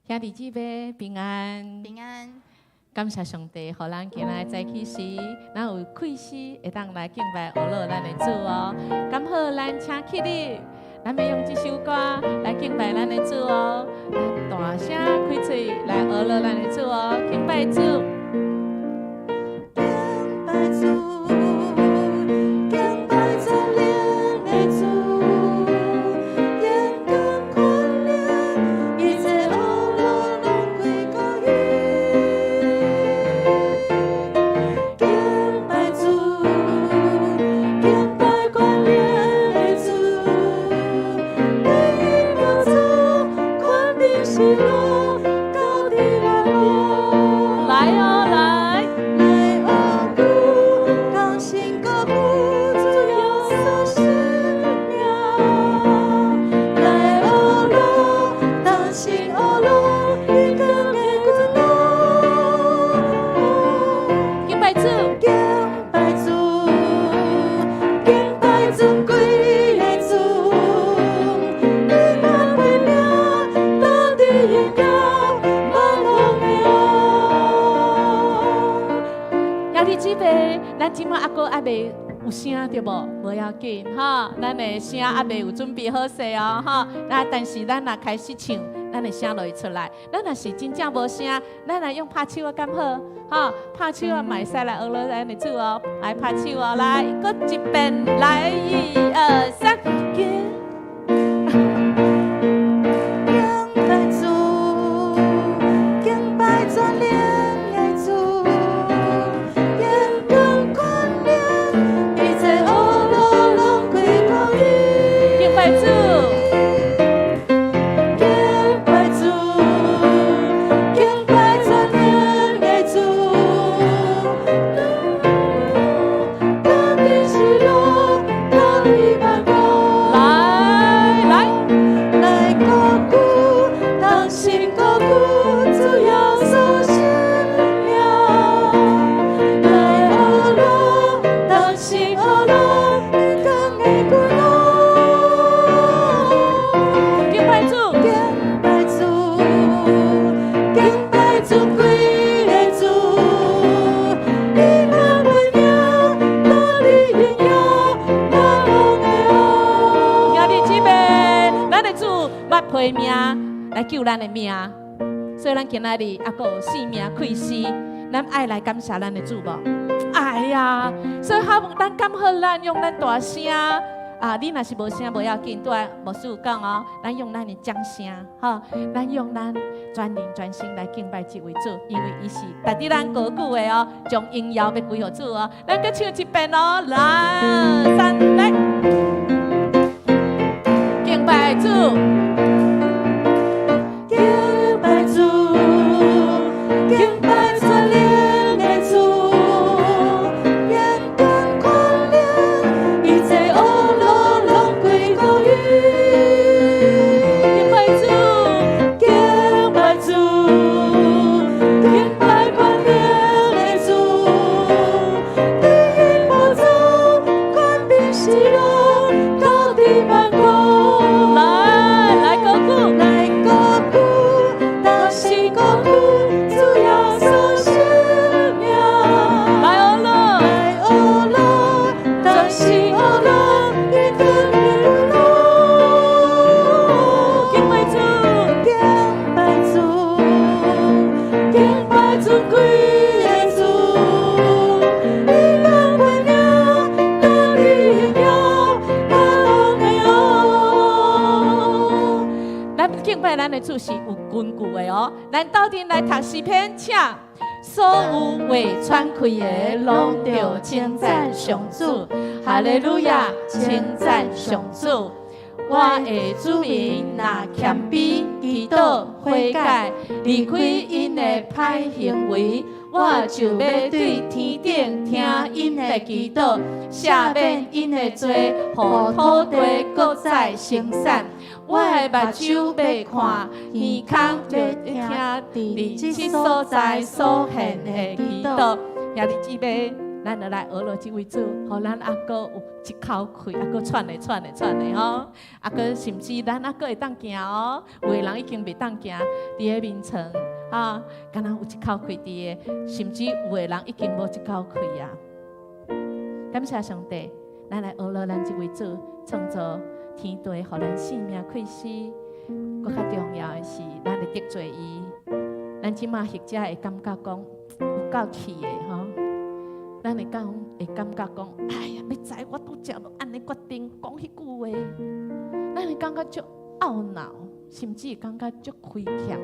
兄弟姊妹平安，平安。感谢上帝，互咱今仔早起时，咱有开始会当来敬拜俄罗咱的主哦。咁好，咱请起立，咱要用这首歌来敬拜咱的主哦。咱大声开嘴来俄罗咱的主哦，敬拜主。敬拜主，敬拜真灵的主，眼光宽亮，一切恶路拢归高于。敬拜主，敬拜宽亮的主，每一秒钟宽屏喜乐，高地来落。来哦，来。咱即马还阁还未有声对无？无要紧哈，咱的声还未有准备好势哦哈。但是咱若开始唱，咱的声就会出来。咱若是真正无声，咱来用拍手啊，敢好？哈，拍手啊，嘛会使来学了咱的主哦，来拍手哦，来，搁一遍，来1、2、3，敬拜主，敬拜真灵的主。批命来救咱的命，所以咱今仔日还阁有性命开始，咱爱来感谢咱的主无？爱呀！所以好，咱感谢咱用咱大声啊！你若是无声无要紧，对牧师有讲哦，咱用咱的掌声，哈，咱用咱专灵专心来敬拜这位主，因为伊是值得咱高举的哦，将荣耀要归予主哦。咱搁唱一遍哦，来，3来，敬拜主。咱的主是有根据的哦，咱斗阵来读诗篇，请所有为喘气的，拢着称赞上主，哈利路亚，称赞上主。我的子民若谦卑祈祷悔改，离开因的歹行为，我就要对天顶听因的祈祷，赦免因的罪，互土地搁再生产。我的目睭要看，耳孔要听，伫这所在所献的祈祷。兄弟姊妹，咱就来学了这位主，互咱还阁有一口气，还阁喘的吼，还阁甚至咱还阁会当行哦。有的人已经袂当行，伫个眠床啊，敢若有一口气伫个，甚至有的人已经无一口气啊。感谢上帝，咱来学了咱这位主创造天地，互咱生命开始。搁较重要的是，咱会得罪伊。咱即马或者会感觉讲有够气的吼，咱会感觉讲，哎呀，要知我拄则都安尼决定讲迄句话，咱会感觉足懊恼，甚至会感觉足亏欠。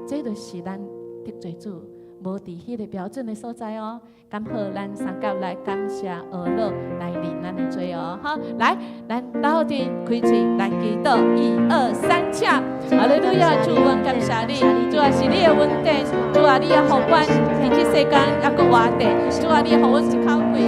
这就是咱得罪主无伫迄个标准的所在哦。咁好，咱三角来感谢俄勒来领咱的罪哦。好，来，咱斗阵开嘴来祈祷，1、2、3，请！哈利路亚，主，阮感谢你，主啊是你的恩典，主啊你也互阮伫这世间也搁活着，主啊你互阮一口气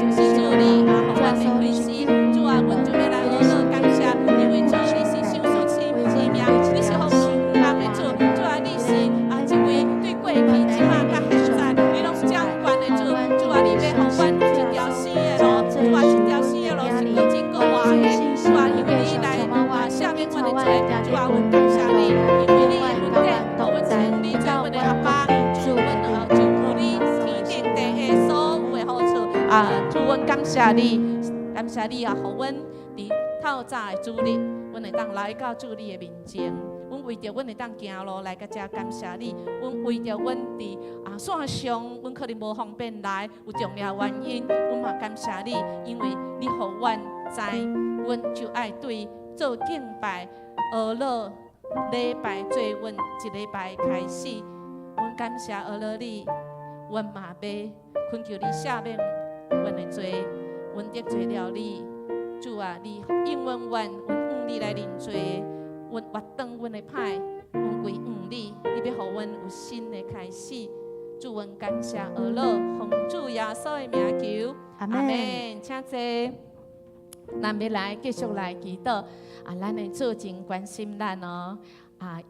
就是主你啊，互阮的开始，主啊，阮就要来俄勒感谢，因为主你是受数奇名，你是互人的主，主啊你是一位对过去即马甲现在，你拢掌管的主，主啊你要互阮一条生的路，主啊一条生的路是搁真搁活的，主啊因为你来赦免阮的罪，主啊阮感谢你，因为你的恩典，互阮从你做阮的阿爸，主阮就有你天顶地下所有的好处啊，主阮感谢你，感谢你啊，互阮伫透早的主日，阮会当来到主你的面前。阮为着阮会当行路来到遮感谢你，阮为着阮伫线上，阮可能无方便来，有重要原因，阮嘛感谢你，因为你互阮知，阮就爱对做敬拜、学了礼拜做阮一礼拜开始，阮感谢学了你，阮嘛要恳求你赦免阮的罪，阮得罪了你，主啊，你应允阮，阮你来认罪。阮活断阮的歹，阮归你，你要互阮有新的开始。祝阮感谢俄勒，奉主耶稣的名求，阿门。请坐，咱要来继续来祈祷。咱的主真关心咱哦。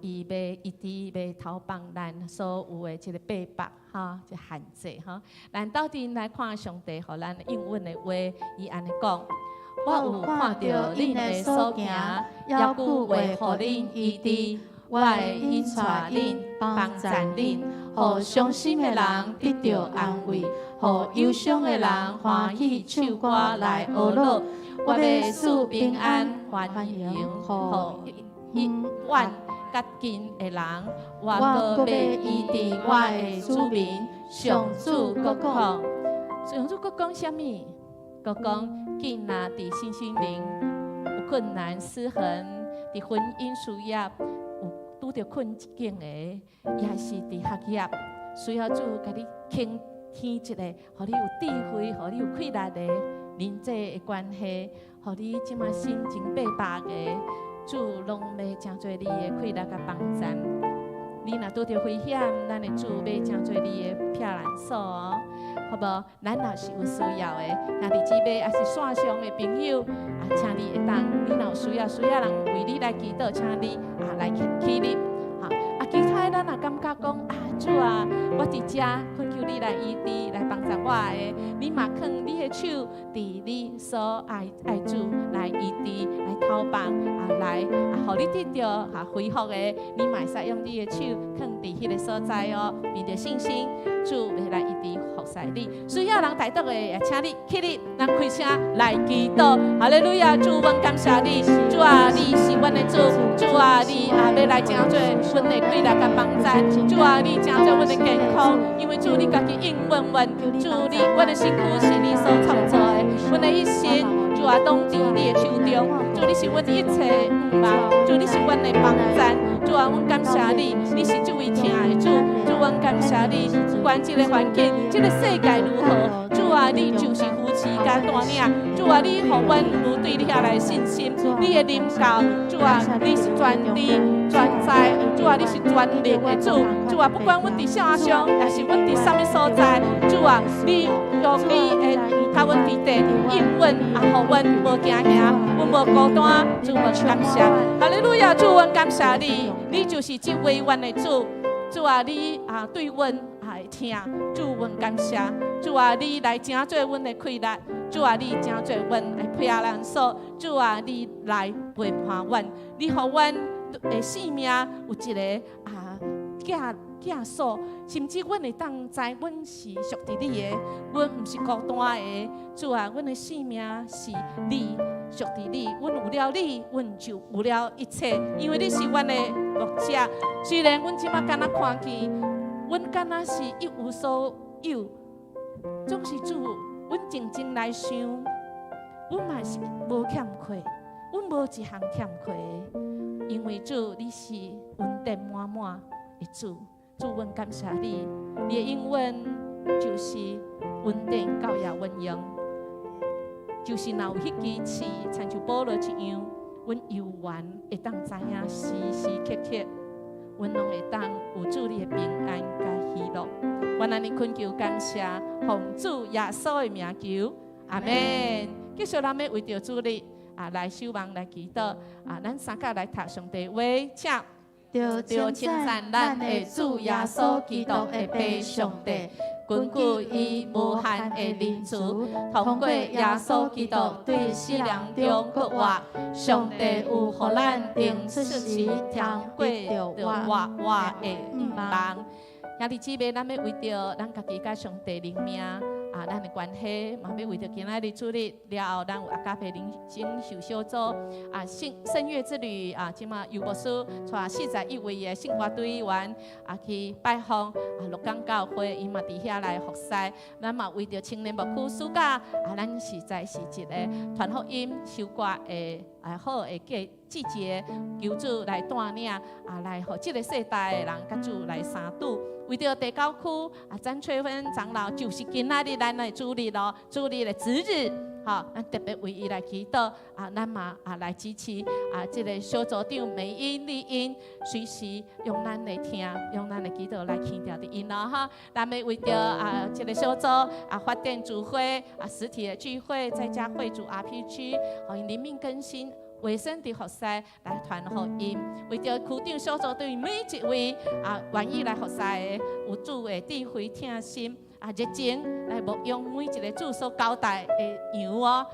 伊要一直要投放咱所有的这个八百哈，这限制哈。咱到底来看上帝互咱应允的话，伊安尼讲。我有看到恁的所行，还久为互恁医治，我会引带恁，帮助恁，互伤心的人得到安慰，互忧伤的人欢喜唱歌来学乐。我要赐平安、欢迎，互冤甲近的人，我阁要医治我的子民。上主阁讲，上主阁讲啥物？阁讲，囡仔伫身心灵有困难失衡，伫婚姻事业有拄着困境的，也是伫学业需要主甲你倾天一个，互你有智慧，互你有气力的人际的关系，互你即马心情八百个，主拢要真侪你的气力甲帮助。你若拄着危险，咱的主要真侪你的避难所哦。好无？咱若是有需要的，兄弟姊妹，也是线上的朋友，请你会当，你若有需要人为你来祈祷，请你来起立。其他咱也感觉讲主啊，我伫遮恳求你来医治，来帮助我的。你嘛放你的手伫你所爱主来医治，来投放来互你得到恢复的。你嘛会使用你的手放伫迄个所在哦，凭着信心，主要来医治服侍你。需要人带倒的，也请你起立，咱开声来祈祷。哈利路亚，主，阮感谢你，主啊，你是阮的主，主啊，你要来真做阮的贵。来甲帮助，主啊，你成就阮的健康，因为主你家己应允阮，主你阮的身躯是你所创造的，阮的一生，主啊，拢伫你的手中，主你是阮一切望，主你是阮的帮助，主啊，阮感谢你，你是这位疼的主，主阮感谢你，不管这个环境，这个世界如何，主啊，你就是扶持甲带领，主啊，你互阮有对你下来信心，你的领导，主啊，你是全知全在，主啊，你是全能的主，主啊，不管阮伫啥上，也是阮伫啥物所在，主啊，你用你的甲阮伫地应允，互阮无惊吓，阮无孤单，主阮感谢，哈利路亚，主阮感谢你，你就是这位阮的主，主啊，你对阮听。主，阮感谢主啊，你来成做阮的快乐。主啊，你成做阮的平安锁。主啊，你来陪伴阮，你互阮的性命有一个寄锁，甚至阮会当知阮是属于你的，阮毋是孤单的。主啊，阮的性命是你属于你，阮有了你，阮就有了一切，因为你是阮的牧者。虽然阮即马敢若看见，阮敢若是一无所有，总是主，阮静静来想，阮嘛是无欠亏，阮无一项欠亏的，因为主你是恩典满满的主。主，阮感谢你，你的应允就是恩典教也温用，就是若有迄支刺，亲像保罗一样，阮犹原会当知影时时刻刻，阮拢会当有主你的平安甲喜乐。阮安尼恳求感谢，奉主耶稣的名求，阿门。继续咱要为着主你来守望来祈祷咱三个来读上帝话，请。着称赞咱的主耶稣基督的爸上帝，根据伊无限的仁慈，通过耶稣基督对世人中国话，上帝有互咱定出时听过着话的梦。兄弟姊妹，咱要为着咱家己甲上帝灵命咱的关系，嘛要为着今仔日主日了后，咱有阿加培灵领袖小组圣乐之旅即马尤牧师带41位的圣歌队员去拜访鹿港教会，伊嘛伫遐来服侍。咱嘛为着青年牧区暑假咱实在是一个传福音、收歌的好的季节，求主来带领来互即个世代的人甲主来相拄。为着第9区张翠芬长老，就是今仔日咱的主日咯，主日的值日，咱特别为伊来祈祷咱嘛来支持这个小组长美英、丽英，随时用咱的听，用咱的祈祷来牵调的因咯咱要为着这个小组发展聚会实体的聚会，在家会主 RPG， 互因灵命更新。卫生的服侍来传福音，为着区长小组对每一位愿意来服侍的有主的智慧听心热情来牧养每一个主所交代的羊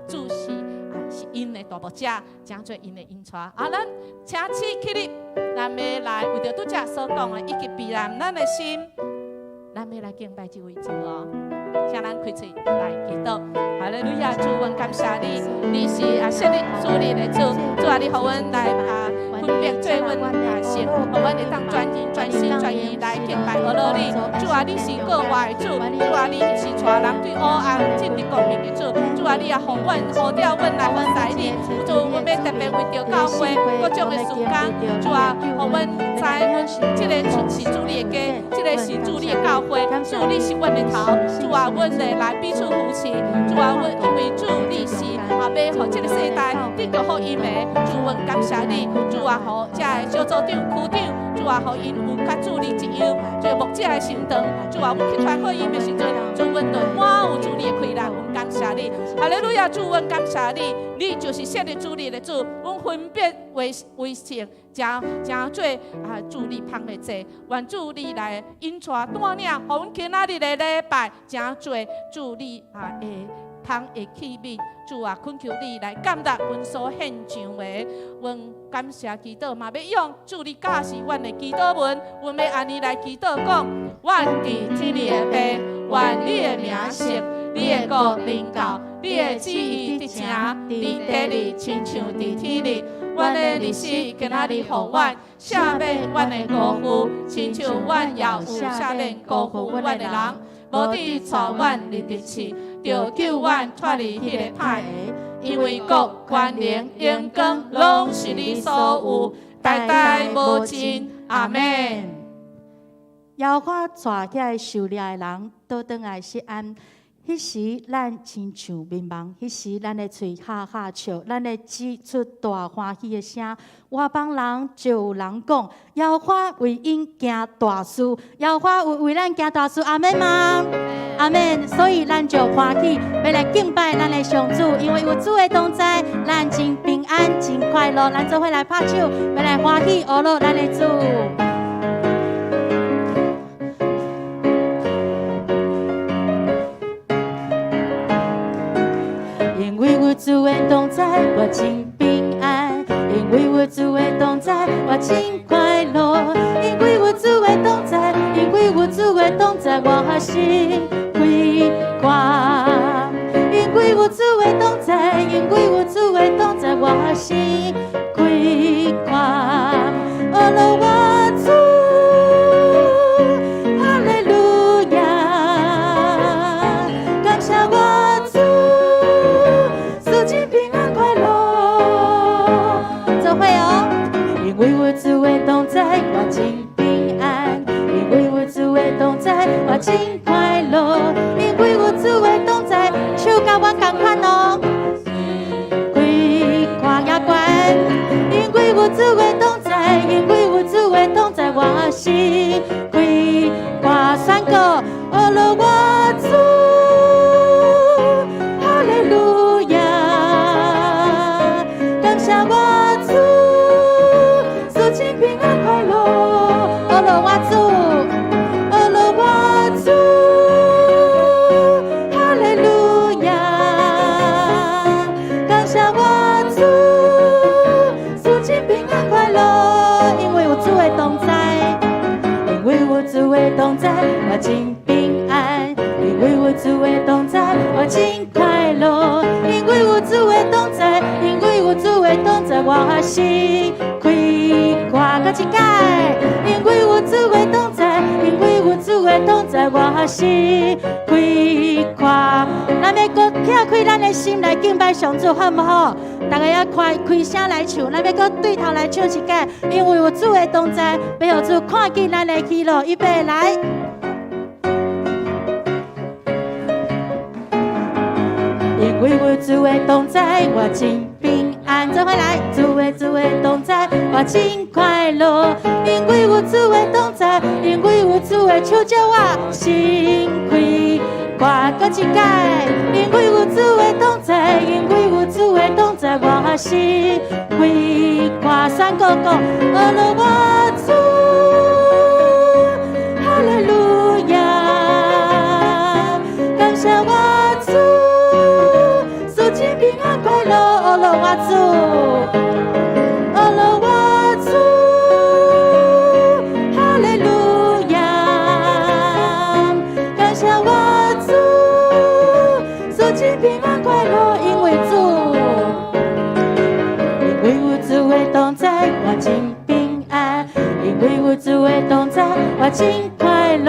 主是因的大牧者，真做因的引带咱请起起立，咱要来为着拄则所讲的，以及避难咱的心，咱要来敬拜这位主请咱开嘴来祈祷。哈利路亚，主，阮感谢你，你是设立主日的主，主你互阮来分别做阮神，互阮会当专心全意来敬拜阿罗你。主你是国外的主，主你是带人对黑暗进入光明的主，主你也互阮呼召阮来服侍你。主，阮要特别为着教会各种的事工，主互阮知阮这个是主你的家，这个是主你的教会，主你是阮的头，主阮会来彼此扶持，主因为主你是要互这个世代得到福音的，主阮感谢你，主互这个小组长、区长，主互因有甲主你一样，就牧者的心肠，主阮去传福音的时阵，主阮就满有主你的快乐，阮感谢你，哈利路亚，主阮感谢你，你就是设立主日的主，阮分别为圣，真做主你捧的祭，愿主你来引带带领，互阮今仔日的礼拜真做主你的捧的器皿，主恳求你来感达阮所献上的，阮感谢祈祷嘛要用主你教示阮的祈祷文，阮要安尼来祈祷讲，愿伫天里的爸，愿你的名圣，你的国临到，你的旨意得成，伫地里亲像伫天里。阮的日子今仔日，互阮赦免阮的辜负，亲像阮也有赦免辜负阮的人，无伫带阮入地狱，就救阮脱离迄个歹的。因为国、权能、荣光，拢是你所有，代代无尽。阿门。邀我带遐受掠的人倒转来释安。迄时，咱亲像迷茫；迄时，咱的嘴哈哈笑，咱的指出大欢喜的声。外邦人就有人讲：邀我为因行大事，邀我为咱行大事。阿门吗？阿门。所以，咱就欢喜，要来敬拜咱的上主，因为有主的同在，咱真平安、真快乐。咱做伙来拍手，要来欢喜、娱乐咱的主。主的同在，我真平安。因为有主的同在，我真快乐。因为有主的同在，因为有主的同在，我心开挂。因为有主的同在，因为有主的同在，我心开挂。哦，了我主，哈利路亚，感谢我主，主真平安快乐。做伙哦，因为有主的同在，我真平安；因为有主的同在，我真快乐。因为有主的同在，手甲我同款哦，开看也关。因为有主的同在，因为有主的同在，我心开挂宣告，哦了我主，哈利路亚，感谢我主，主真平安快乐，哦了我主，哦了我主，哈利路亚，感谢我主，主真平安快乐，因为有主的同在，因为有主的同在，我真平安；因为有主的同在，我真快乐；因为有主的同在，因为有主的同在，我心开挂个一解；因为有主的同在，因为有主的同在，我心开挂。咱要搁跳开咱的心来敬拜上主，好不好？大家要开声来唱，咱要搁对头来唱一解，因为有主的同在，要主看见咱的喜乐，预备来。因为有主的同在，我真平安。做伙来，主的同在，我真快乐。因为有主的同在，因为有主的手叫我心开挂个一解。因为有主的同在，因为有主的同在，我心开挂宣告讲，哦了我主，哈利路亚，感谢我主。主真平安快乐，哦了我主，哦了我主，哈利路亚，感谢我主，主真平安快乐，因为主，因为有主的同在，我真平安；因为有主的同在，我真快乐；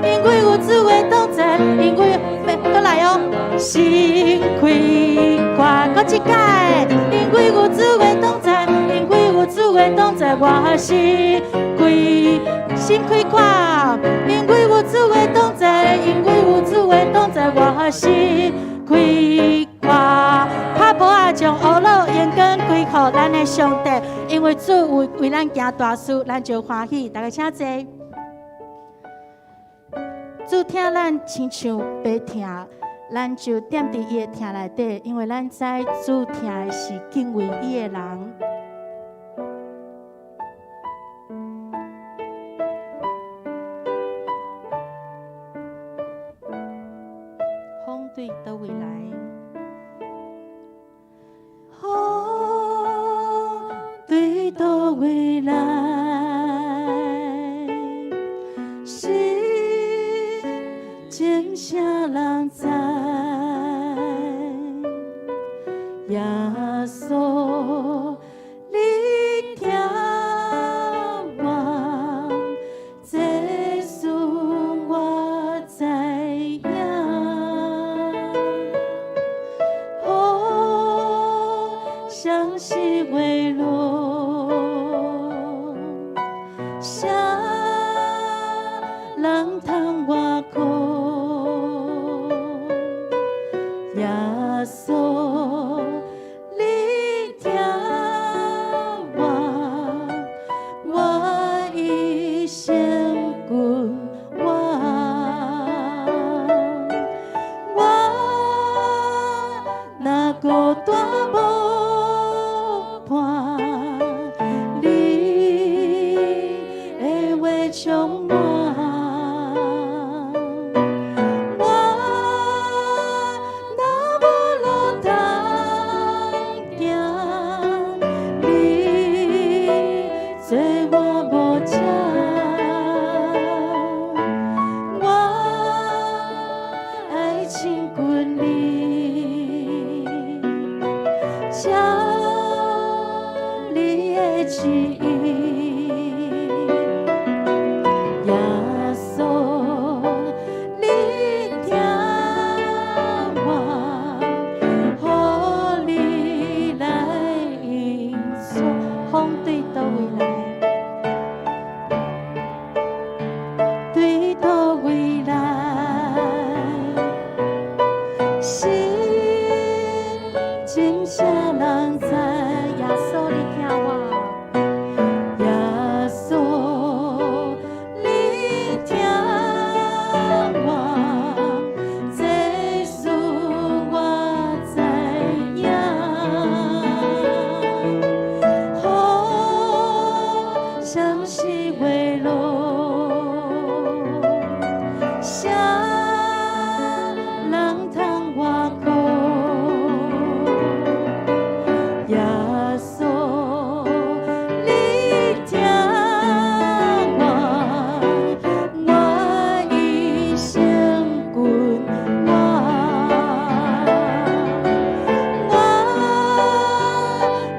因为有主的同在，因为过来哦，心开挂个一解，因为有主的同在，因为有主的同在，我心开挂，因为有主的同在，因为有主的同在，我心开挂。拍婆啊，将乌老眼光归乎咱的上帝，因为主为咱行大事，咱就欢喜。大家请坐。主听咱亲像白听，咱就踮伫伊的听内底，因为咱知主听的是敬畏伊的人。风对倒位来？风对倒位来？情啥人知？耶稣，你听我，这事我知影。哦，相信为路，啥人通我苦？耶稣，你听我一生君我若孤单无伴，你的话充满。我若无路通耶稣，你听我，予你来引导，风对倒位来？对倒位来？心真啥人知？耶稣，你听我。耶稣，你听我，这事我知影。好像是话路，啥人通我顾？耶稣。你听我，我一生滚我，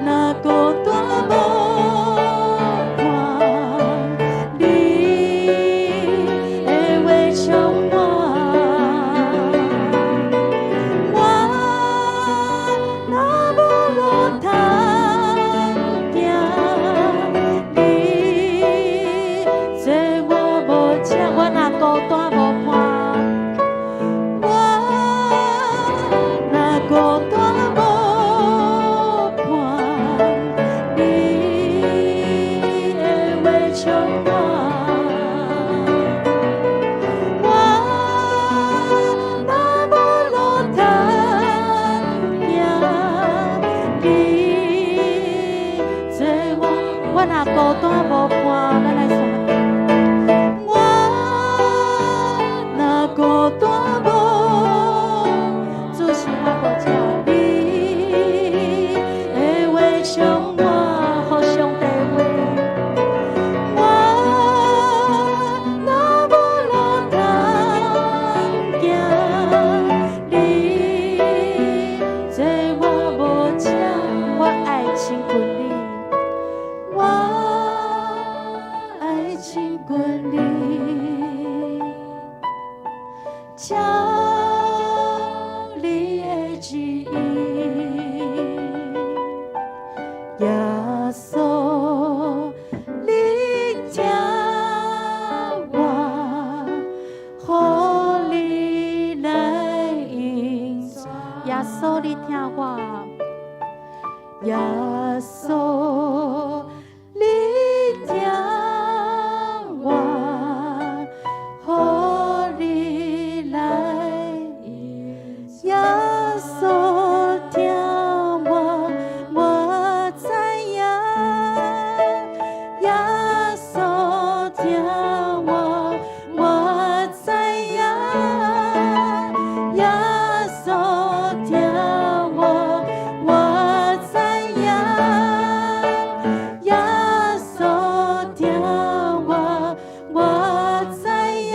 若孤单无伴，你的话充满，我若无路通。我若孤单无伴，我若孤单无伴，你的话充满，我若无路通行，你做我若孤单无伴，咱来唱。孤单无，主是我无遮你的话充满，互相地话。我若无路通行，你做我无遮，我爱亲近你，我爱亲近你。照你的旨意，耶稣，你听我，予你来引导。耶稣，你听我，耶稣，你听我，予你。耶稣听我，我知影。耶稣听我，我知影。耶稣听我，我知影。耶稣听我，我知影。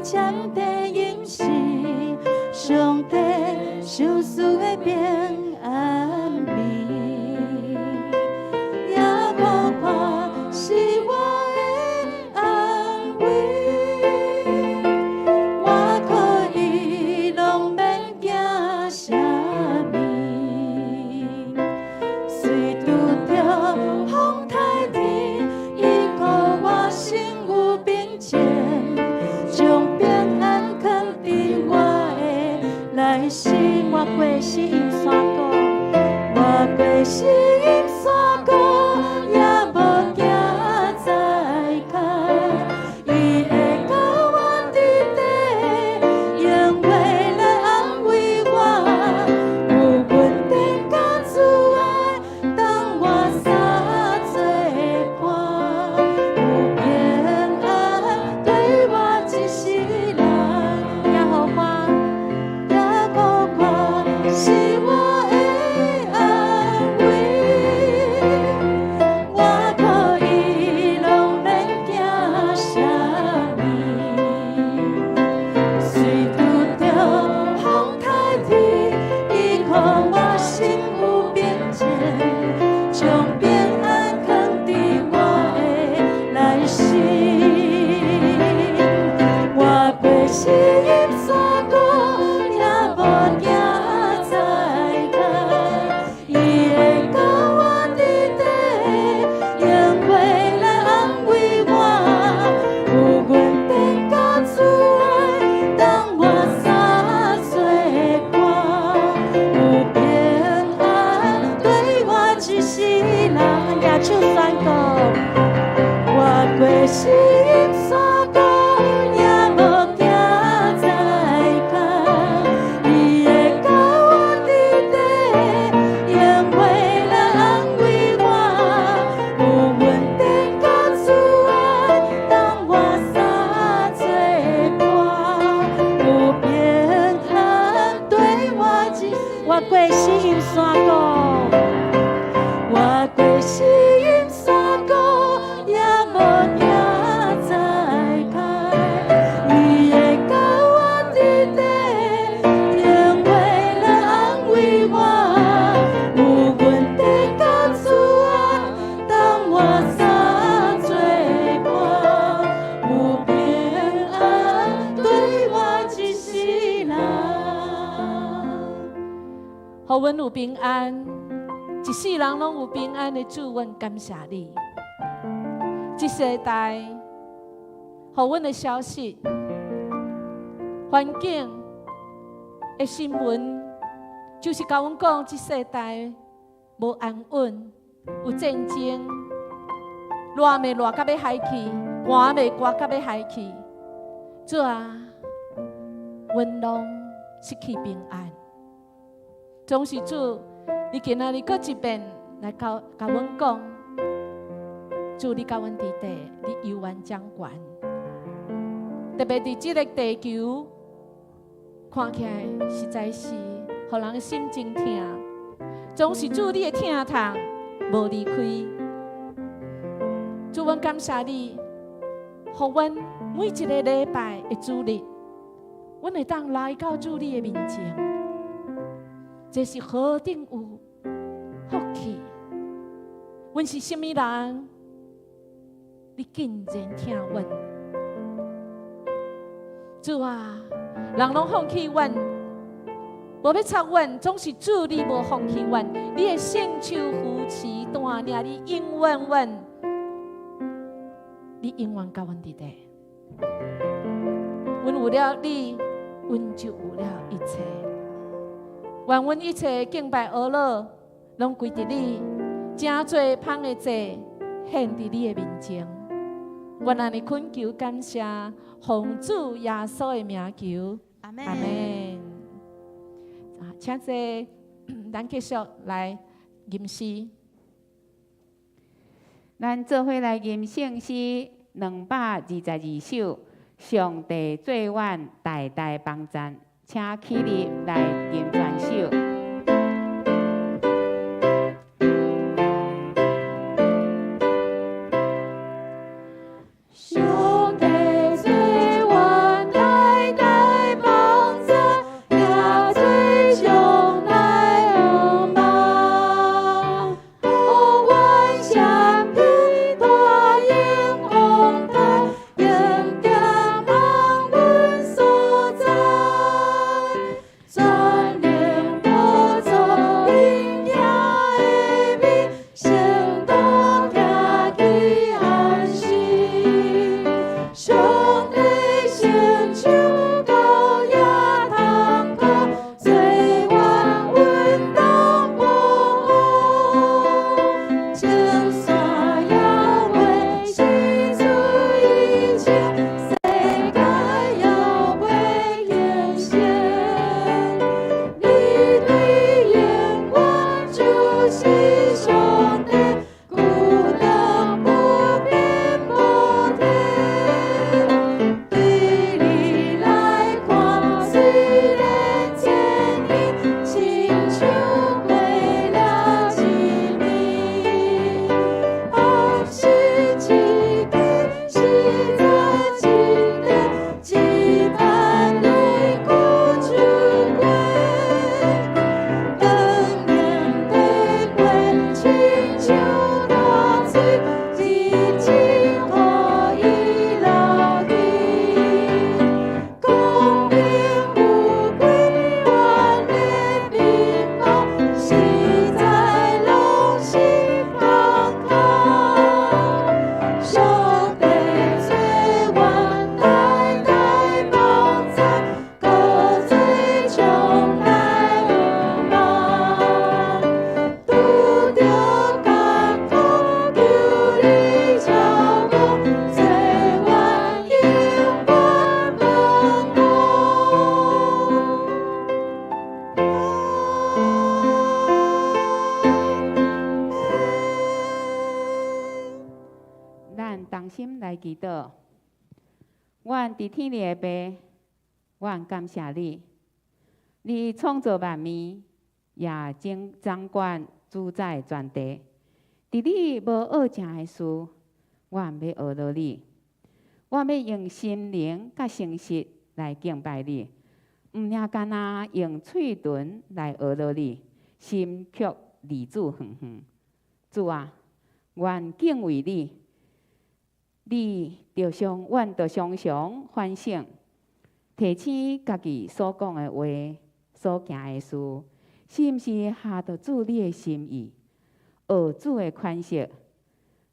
上帝饮食，上帝相思的平安眠，也无怕是我的安慰，我可以拢免惊啥物，虽拄着风台天，伊顾我心有平静。 将平安藏伫我的内心，我过死荫山谷，我过死荫山谷，也无惊灾难。互阮有平安，一世人拢有平安的主，阮感谢你。这世代，互阮的消息、环境的新闻，就是甲阮讲，这世代无安稳，有战争，热未热到要害去，寒未寒到要害去。主啊，阮拢失去平安。总是主，你今仔日搁一遍来甲阮讲，主你甲阮伫地，你游玩掌权，特别伫即个地球，看起来实在是互人心真痛。总是主你的疼痛无离开。主，阮感谢你，互阮每一个礼拜的主日，阮会当来到主你的面前。这是何等有福气！阮是什么人？你竟然听阮。主啊，人拢放弃阮，无要插阮，总是主你无放弃阮。你的圣手扶持带领，你应允阮，你永远甲阮伫地。阮有了你，阮就有了一切。愿阮一切敬拜阿乐，拢归伫你，真多芳的祭献伫你的面前。愿安尼恳求感谢，奉主耶稣的名求，阿门。阿门。请坐，咱继续来吟诗。咱做伙来吟圣诗222首，上帝最远代代帮赞，请起立来吟全首。祈祷，阮伫天里的爸，阮感谢你，你创造万物，也掌管主宰全地。伫你无恶正的事，阮要学到你，阮要用心灵甲诚实来敬拜你，毋领干那用嘴唇来学到你，心却离主远远。主啊，愿敬畏你。你阮着常常反省，提醒家己所讲的话、所行的事，是毋是下着主你的心意，学主的款式，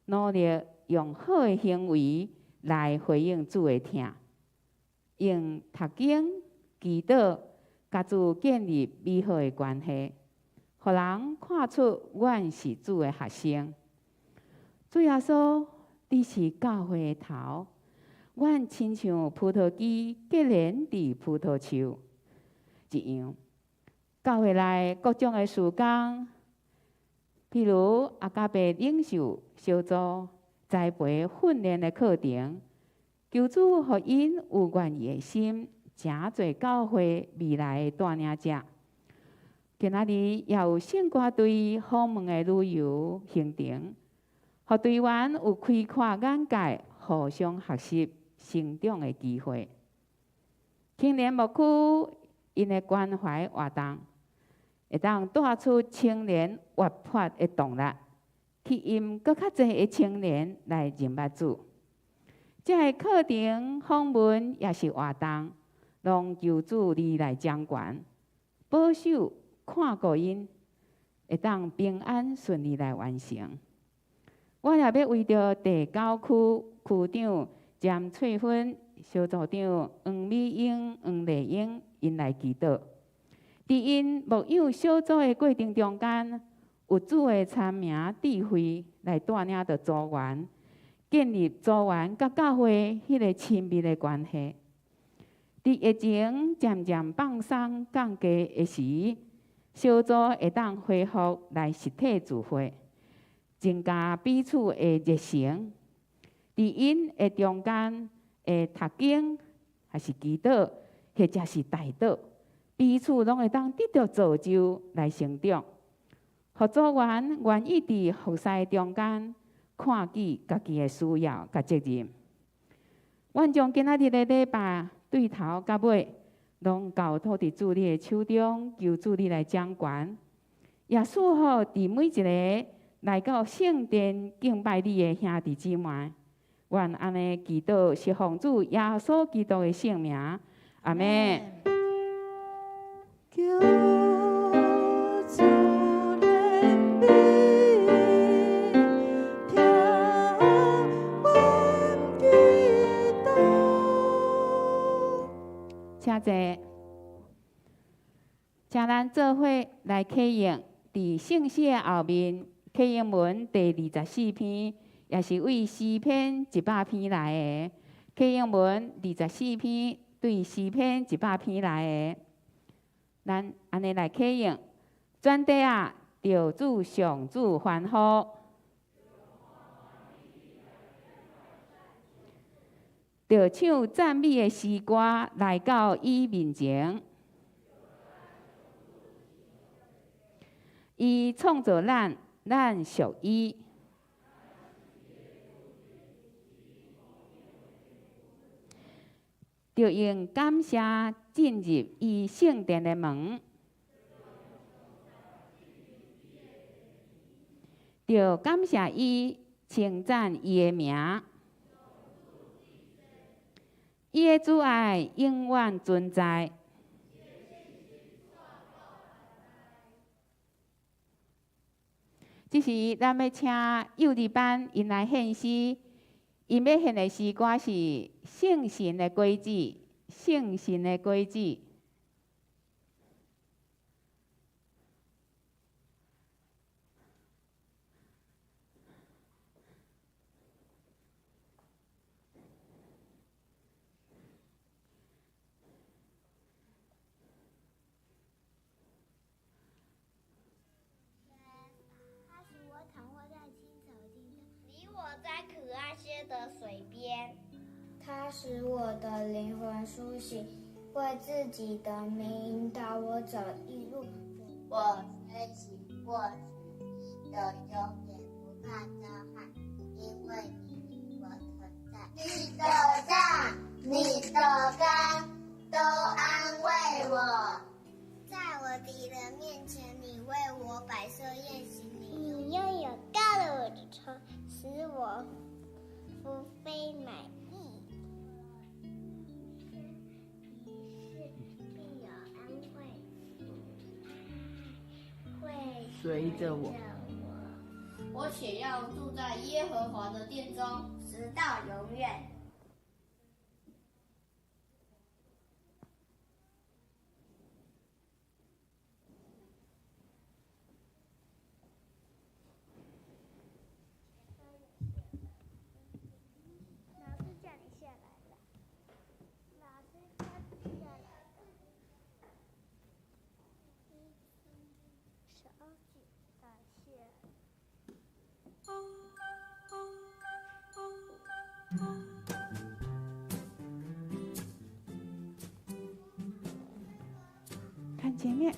努力用好的行为来回应主的听，用读经、祈祷，甲主建立美好的关系，互人看出阮是主的学生。主耶稣，你是教会的头，阮亲像葡萄枝结连伫葡萄树一样。教会内各种的事工，譬如阿加伯领袖小组、栽培训练的课程，求主互因有愿意的心，诚侪教会未来的带领者。今仔日也有圣歌队访问的旅游行程，互队员有开阔眼界、互相学习、成长的机会。青年牧区因的关怀活动，会当带出青年活泼的动力，吸引更较侪的青年来认捌主。这个课程、访问也是活动，拢求主你来掌管、保守、看顾因，会当平安顺利来完成。我也要为着第9区区长詹翠芬、小组长黄美英、黄丽英因来祈祷。伫因牧养小组的过程中间，有主的参名智慧来带领着组员，建立组员甲教会迄个亲密的关系。伫疫情渐渐放松降低的时，小组会当恢复来实体聚会，增加彼此的热情。伫因的中间的读经，还是祈祷，或者是代祷，彼此拢会当得到造就来成长。互组员愿意伫服侍中间看见家己的需要甲责任。阮将今仔日的礼拜对头到尾，拢交托伫主你的手中，求主你来掌管。也祝福伫每一个来到圣殿敬拜你的兄弟姊妹。愿安尼祈祷是奉主耶稣基督的圣名，阿门。求主怜悯，听阮祈祷。请坐，请咱做伙来启用伫圣诗的后面启用文第24篇。也是为诗篇100篇来的，启用文24篇对诗篇100篇来的，咱安尼来启用。全地啊，着主上主欢呼，着唱赞美的诗歌来到伊面前。伊创造咱，咱属伊。就用感谢进入伊圣殿的门，就感谢伊，称赞伊的名，伊的主爱永远存在。这时，咱要请幼儿班因来献诗。因要献的诗歌是圣神的规矩，圣神的规矩。的水边，它使我的灵魂苏醒，为自己的名引导我走义路。我虽行过死荫的幽谷，不怕遭害，因为你与我同在。你的杖，你的竿，都安慰我。在我敌人面前，你为我摆设宴席，你拥有高了我的头，使我福杯满溢，于是必有安慰。随着我。我且要住在耶和华的殿中，直到永远。老师叫你下来了，老师叫你下来了。手举感谢。看前面。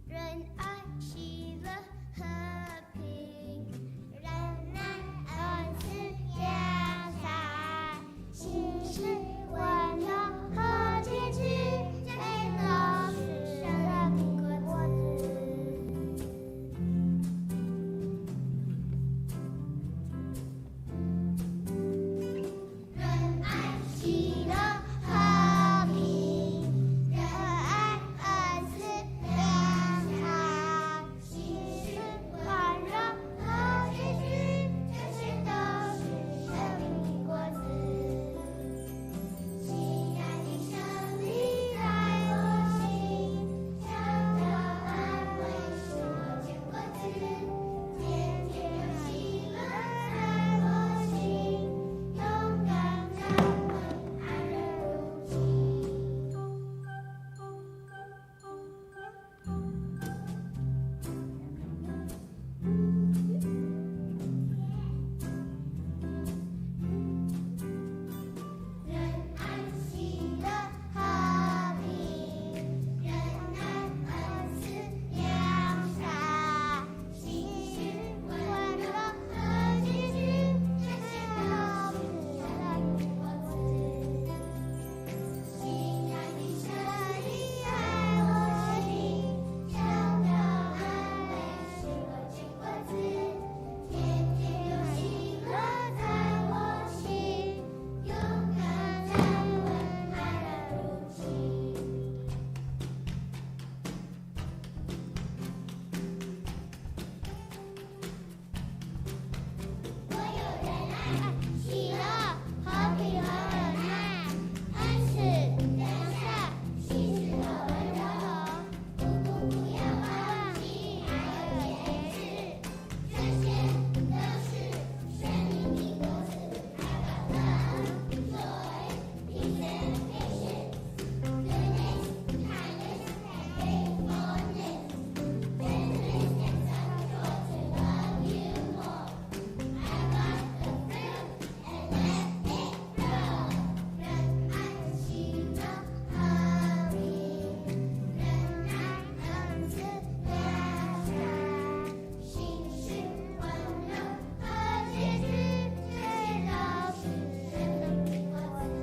仁爱、喜乐、和平，仁爱、恩慈、良善，心是温柔和坚持，这都是生命果子。仁爱、喜乐、和平，仁爱、恩慈、良善，心是温柔和坚持，这些都是生命果子。亲爱的胜利在我心，想要安慰是我结果子，天天有喜乐在我心，勇敢站稳，安然如鸡。仁爱、喜乐、和平，仁爱、恩慈、良善，心是温柔和坚持，这些都是生命果子。亲爱的胜利在我心，想要安慰是我结果子，天天有喜乐在我心，勇敢站稳，安然如鸡。我有仁爱、喜乐、和平和忍耐，恩慈、良善，心是和温柔，不要忘记还有节制，这些都是生命的果子。Joy, peace and patience, goodness, kindness, and faithfulness, gentleness and self-control to love you more. I got the fruit and let it grow. 仁爱、喜乐、和平，仁爱、恩慈、良善，心是温柔和坚持，这些都是生命果子。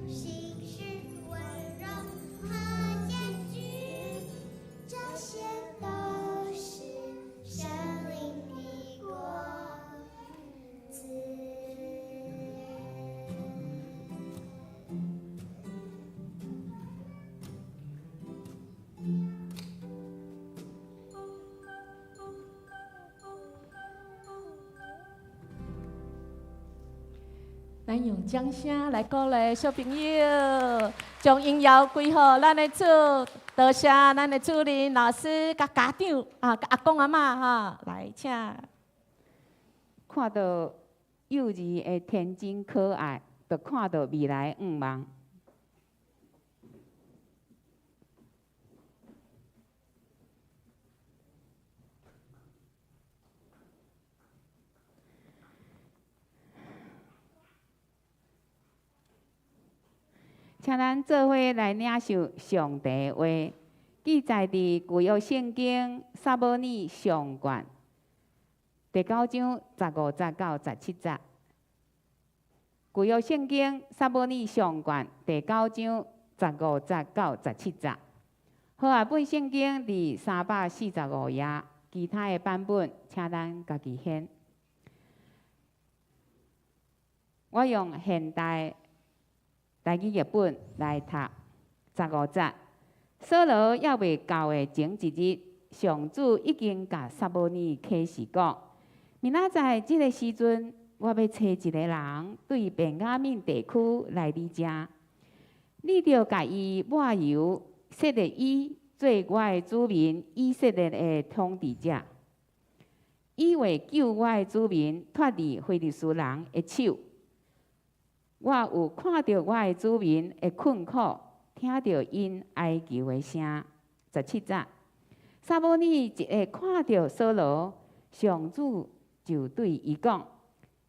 心是温柔和坚持，这些都是生命的果子。咱用掌声来鼓励小朋友，将荣耀归给咱的主，多谢咱的主任老师、甲家长啊、甲阿公阿嬷哈，来请。看到幼儿的天真可爱，就看到未来的愿望。请咱做伙来领受上帝的话，记载伫旧约圣经撒母耳上卷第9章15节到17节。旧约圣经撒母耳上卷第9章15节到17节。好啊，本圣经第345页，其他的版本请咱家己选。我用现代台语译本来读15节。扫罗还未到的前一日，上主已经甲撒母耳启示讲：明仔载即个时阵，我要找一个人对便雅悯地区来你遮，你着甲伊抹油，设立伊做我的子民以色列的统治者。伊会救我的子民脱离非利士人的手。我有看到我的子民的困苦，听到因哀求的声。17节，撒母耳一下看到扫罗，上主就对伊讲：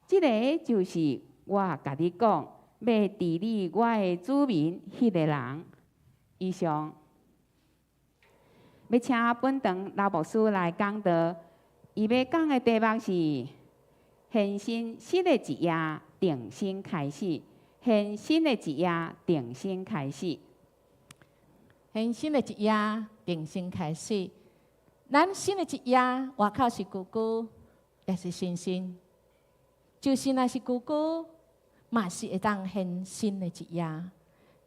即个就是我甲你讲要治理我的子民迄个人。以上，要请本堂老牧师来讲道。伊要讲的题目是：现新新的一夜，定心开始。现新的一夜，定心开始。现新的一夜，定心开始。咱新的一夜，外口是久久，也是新新。就是若是久久，嘛是会当现新的一夜，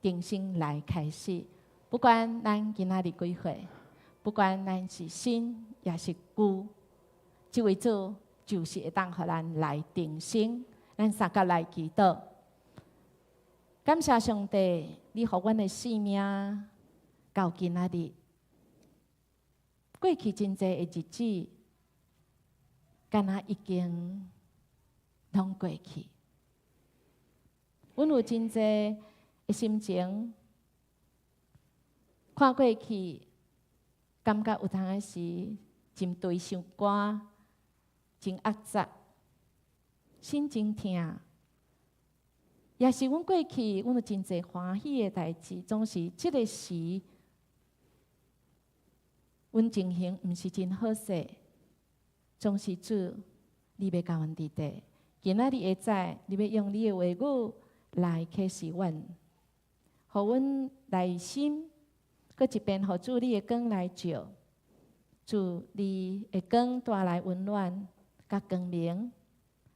定心来开始。不管咱今仔日几岁，不管咱是新也是旧。这位主就是会当互咱来定心，咱三甲来祈祷。感谢上帝，你互阮的性命到今仔日，过去真济的日子，敢若已经拢过去。阮有真济的心情，看过去，感觉有当仔是真对伤肝。真压榨，心真痛，也是阮过去，阮有真侪欢喜的代志，总是即个时，阮情形毋是真好势，总是主，你要甲阮伫地，今仔日会知，你要用你的话语来启示阮，互阮内心，搁一遍互主你的光来照，主你的光带来温暖。甲光明，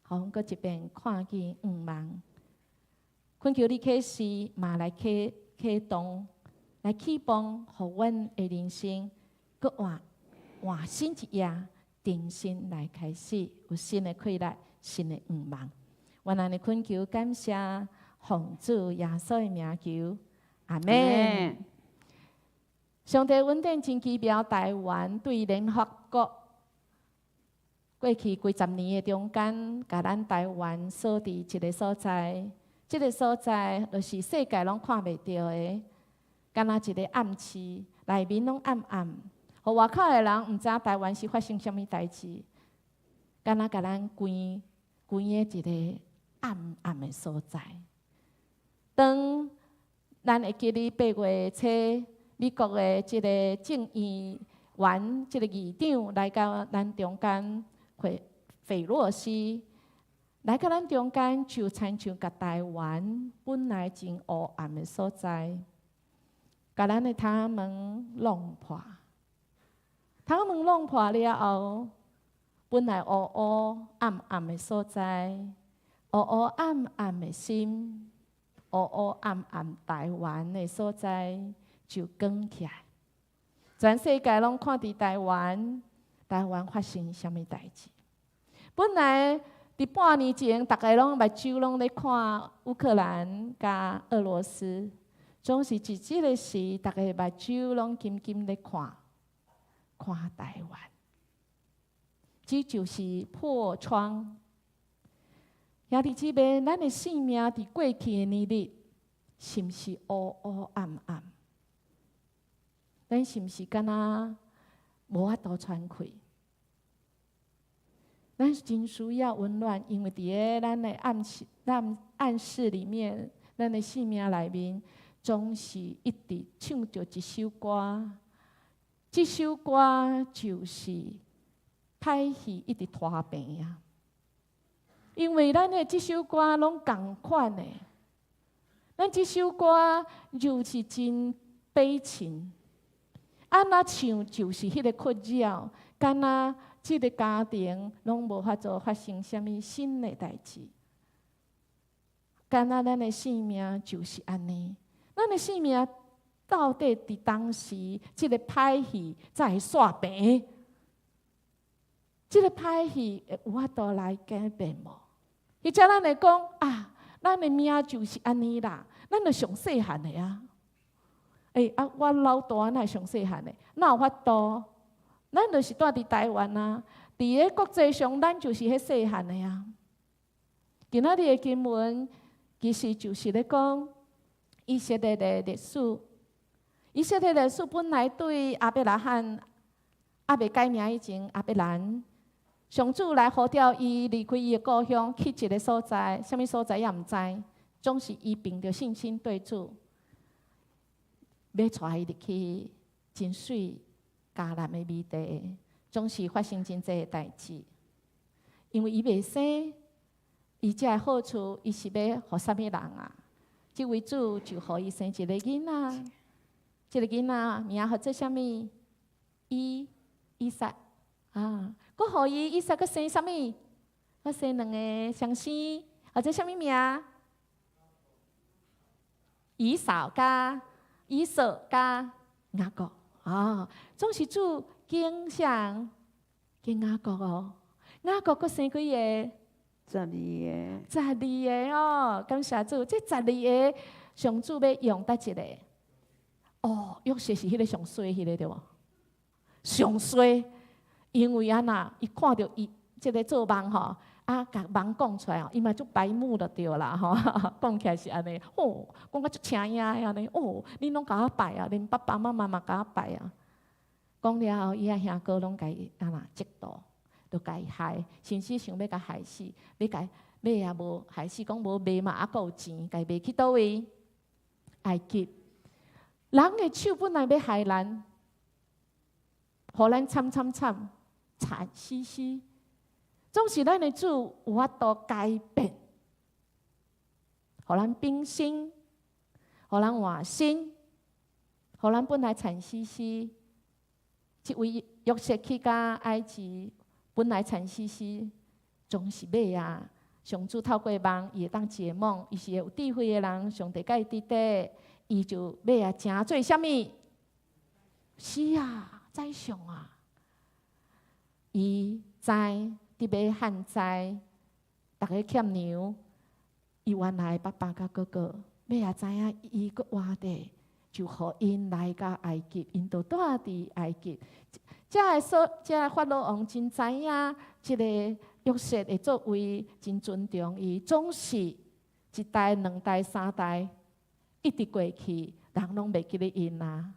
互阮搁一遍看见愿望。恳求你启示，嘛来启动，来启动，互阮的人生搁换新一夜，定心来开始，有新的快乐，新的愿望。我安尼恳求，感谢奉主耶稣的名求，阿门。上帝稳定真奇妙，台湾对联合国。过去几十年的中间，甲咱台湾锁伫一个所在，即个所在就是世界拢看袂到的，敢若一个暗市，内面拢暗暗，互外口的人毋知台湾是发生什么代志，敢若甲咱关的一个暗暗的所在。当咱会记哩8月初，美国的即个众议员、即个议长来到咱中间。费洛西来到咱中间，就亲像甲台湾本来真黑暗的所在，甲咱的窗门弄破。窗门弄破了后，本来黑黑暗暗的所在，黑黑暗暗的心，黑黑暗暗台湾的所在，就光起来。全世界拢看伫台湾。台湾发生什么代志？本来伫半年前，大家拢目睭拢咧看乌克兰甲俄罗斯，总是伫即个时，大家目睭拢紧紧咧看台湾。这就是破窗。兄弟姊妹，咱的性命伫过去的年日，是毋是黑黑暗暗？咱是毋是敢若无法度喘气？咱真需要温暖，因为伫咱的暗室里面，咱的性命内面，总是一直唱着一首歌。这首歌就是歹戏一直拖病呀。因为咱的这首歌拢同款的，咱这首歌就是真悲情。安那唱就是迄个困扰，敢若即个家庭拢无法做发生什么新的代志。敢若咱的性命就是安尼，咱的性命到底伫当时，即个歹戏才会煞平？即个歹戏会有法度来改变无？或者咱会讲啊，咱的命就是安尼啦，咱就上细汉的啊。我老大哪会上细汉的？哪有法度？咱就是住伫台湾啊，伫个国际上，咱就是迄细汉的啊。今仔日的经文其实就是咧讲以色列的历史。以色列历史本来对亚伯拉罕还未改名以前，亚伯兰上主来呼召伊离开伊的故乡，去一个所在，什么所在也毋知，总是伊凭着信心对主，要带伊入去真水迦南的美地，总是发生真济的代志。因为伊未生，伊这好处，伊是要互啥物人啊？即位主就互伊生一个囡仔，这个囡仔名号做啥物？以撒啊，佮互伊撒佮生啥物？佮生两个双生，或者啥物名？以扫加以扫加雅各啊，总是主景象跟雅各哦。雅各佮生几个？12个哦，感谢主，这12个上主要用倒一个？哦，约瑟是迄个上衰迄个对无？上衰，因为安那，伊看到伊即个做梦吼，甲梦讲出来哦，伊嘛足白目就对啦吼，讲起来是安尼，哦，讲甲足请影安尼，哦，恁拢甲我拜啊，恁爸爸妈妈嘛甲我拜啊。讲了后，伊啊兄哥拢甲伊安那嫉妒，就甲伊害，甚至想要甲害死，要甲买也无害死，讲无卖嘛，还佫有钱，甲伊卖去倒位？埃及。人的手本来要害咱，互咱惨兮兮，总是咱的主有法度改变，互咱更新，互咱换新，互咱本来惨兮兮，即位约瑟去甲埃及，本来惨兮兮，总是尾啊！上主透过梦，伊会当解梦，伊是有智慧的人，上帝甲伊伫底。伊就要啊，成做啥物？是啊，宰相啊！伊知伫要旱灾，逐个欠牛。伊原来爸爸甲哥哥要啊知影，伊个活地就互因来到埃及，因就住伫埃及。这法老王真知影，即个约瑟会作为真尊重伊，总是一代、两代、三代。一直过去，人拢袂记得因啊。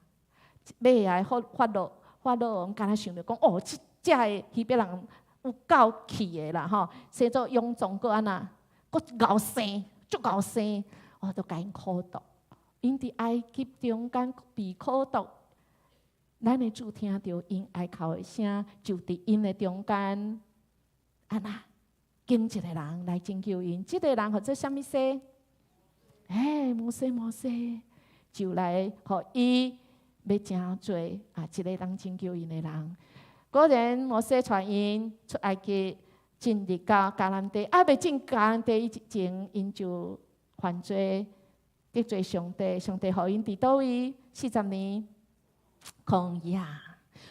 尾来法老王敢若想着讲，哦，这个希伯人有够气的啦吼，生做臃肿个安那，佫敖生，足敖生，哦，都甲因苦毒。因伫埃及中间被苦毒，咱的主听到因哀哭的声，就伫因的中间，安那，拣一个人来拯救因。这个人或者啥物说？摩西就来，互伊要真做一个人拯救因的人。果然，摩西带因出埃及，进入到迦南地。未进迦南地以前，因就犯罪，得罪上帝。上帝互因伫倒位40年曠野。